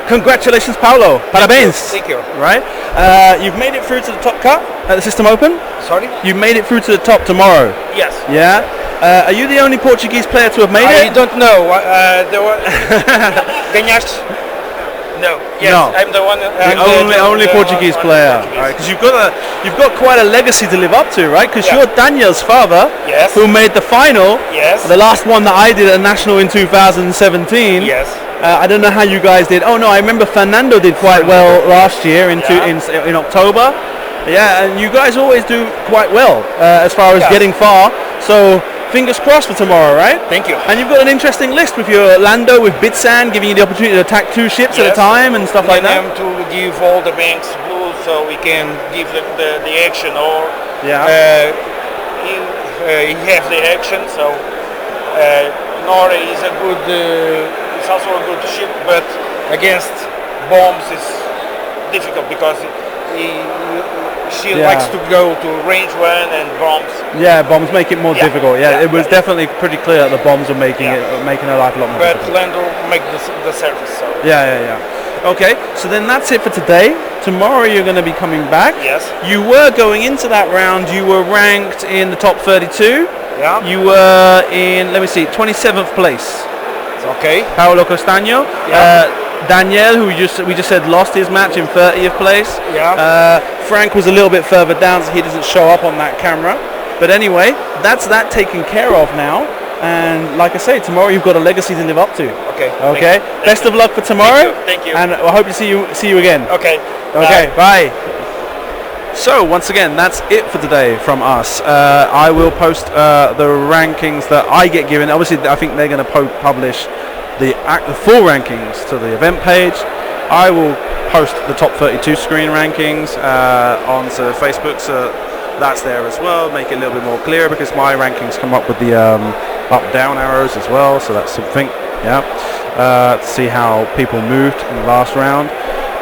Speaker 1: Congratulations, Paulo. Parabéns.
Speaker 2: Thank you.
Speaker 1: Right? You've made it through to the top cut at the System Open.
Speaker 2: Sorry?
Speaker 1: You've made it through to the top tomorrow.
Speaker 2: Yes.
Speaker 1: Yeah? Are you the only Portuguese player to have made
Speaker 2: I
Speaker 1: it?
Speaker 2: don't know. There were Ganhaste? No. Yes,
Speaker 1: No.
Speaker 2: I'm the one.
Speaker 1: The only Portuguese player. Because you've got quite a legacy to live up to, right? Because you're Daniel's father,
Speaker 2: Yes.
Speaker 1: who made the final.
Speaker 2: Yes.
Speaker 1: The last one that I did at National in 2017.
Speaker 2: Yes.
Speaker 1: I don't know how you guys did. Oh no, I remember Fernando did quite well last year in October. Yeah, and you guys always do quite well as far as getting far. So fingers crossed for tomorrow, right?
Speaker 2: Thank you.
Speaker 1: And you've got an interesting list with your Lando, with Bitsan, giving you the opportunity to attack 2 ships at a time and stuff like that.
Speaker 2: To give all the banks blue so we can give the action, or he has the action. So Nora is a good. It's also a good ship, but against bombs is difficult because she likes to go to range 1 and bombs.
Speaker 1: Yeah, bombs make it more difficult. Yeah, it was definitely pretty clear that the bombs are making her life a lot more difficult.
Speaker 2: But Lando make the service. So.
Speaker 1: Yeah. Okay, so then that's it for today. Tomorrow you're going to be coming back.
Speaker 2: Yes.
Speaker 1: You were going into that round, you were ranked in the top 32.
Speaker 2: Yeah.
Speaker 1: You were in, let me see, 27th place.
Speaker 2: Okay.
Speaker 1: Paolo Castagno.
Speaker 2: Yeah.
Speaker 1: Daniel, who we just said lost his match, in 30th place.
Speaker 2: Yeah.
Speaker 1: Frank was a little bit further down, so he doesn't show up on that camera. But anyway, that's that taken care of now. And like I say, tomorrow you've got a legacy to live up to.
Speaker 2: Okay.
Speaker 1: Okay. Best of luck for tomorrow.
Speaker 2: Thank you.
Speaker 1: And I hope to see you again.
Speaker 2: Okay.
Speaker 1: Okay. Bye. So once again, that's it for today from us. I will post the rankings that I get given. Obviously, I think they're going to publish the full rankings to the event page. I will post the top 32 screen rankings onto Facebook, so that's there as well. Make it a little bit more clear because my rankings come up with the up-down arrows as well. So that's something, to see how people moved in the last round.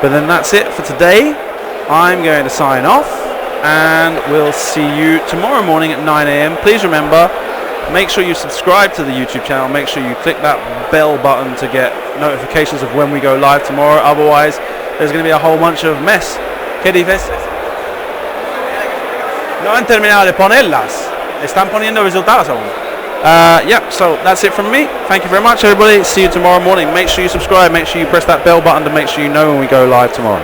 Speaker 1: But then that's it for today. I'm going to sign off, and we'll see you tomorrow morning at 9 a.m. Please remember, make sure you subscribe to the YouTube channel. Make sure you click that bell button to get notifications of when we go live tomorrow. Otherwise, there's going to be a whole bunch of mess. ¿Qué dices? No han terminado de ponerlas. Están poniendo resultados aún. So that's it from me. Thank you very much, everybody. See you tomorrow morning. Make sure you subscribe. Make sure you press that bell button to make sure you know when we go live tomorrow.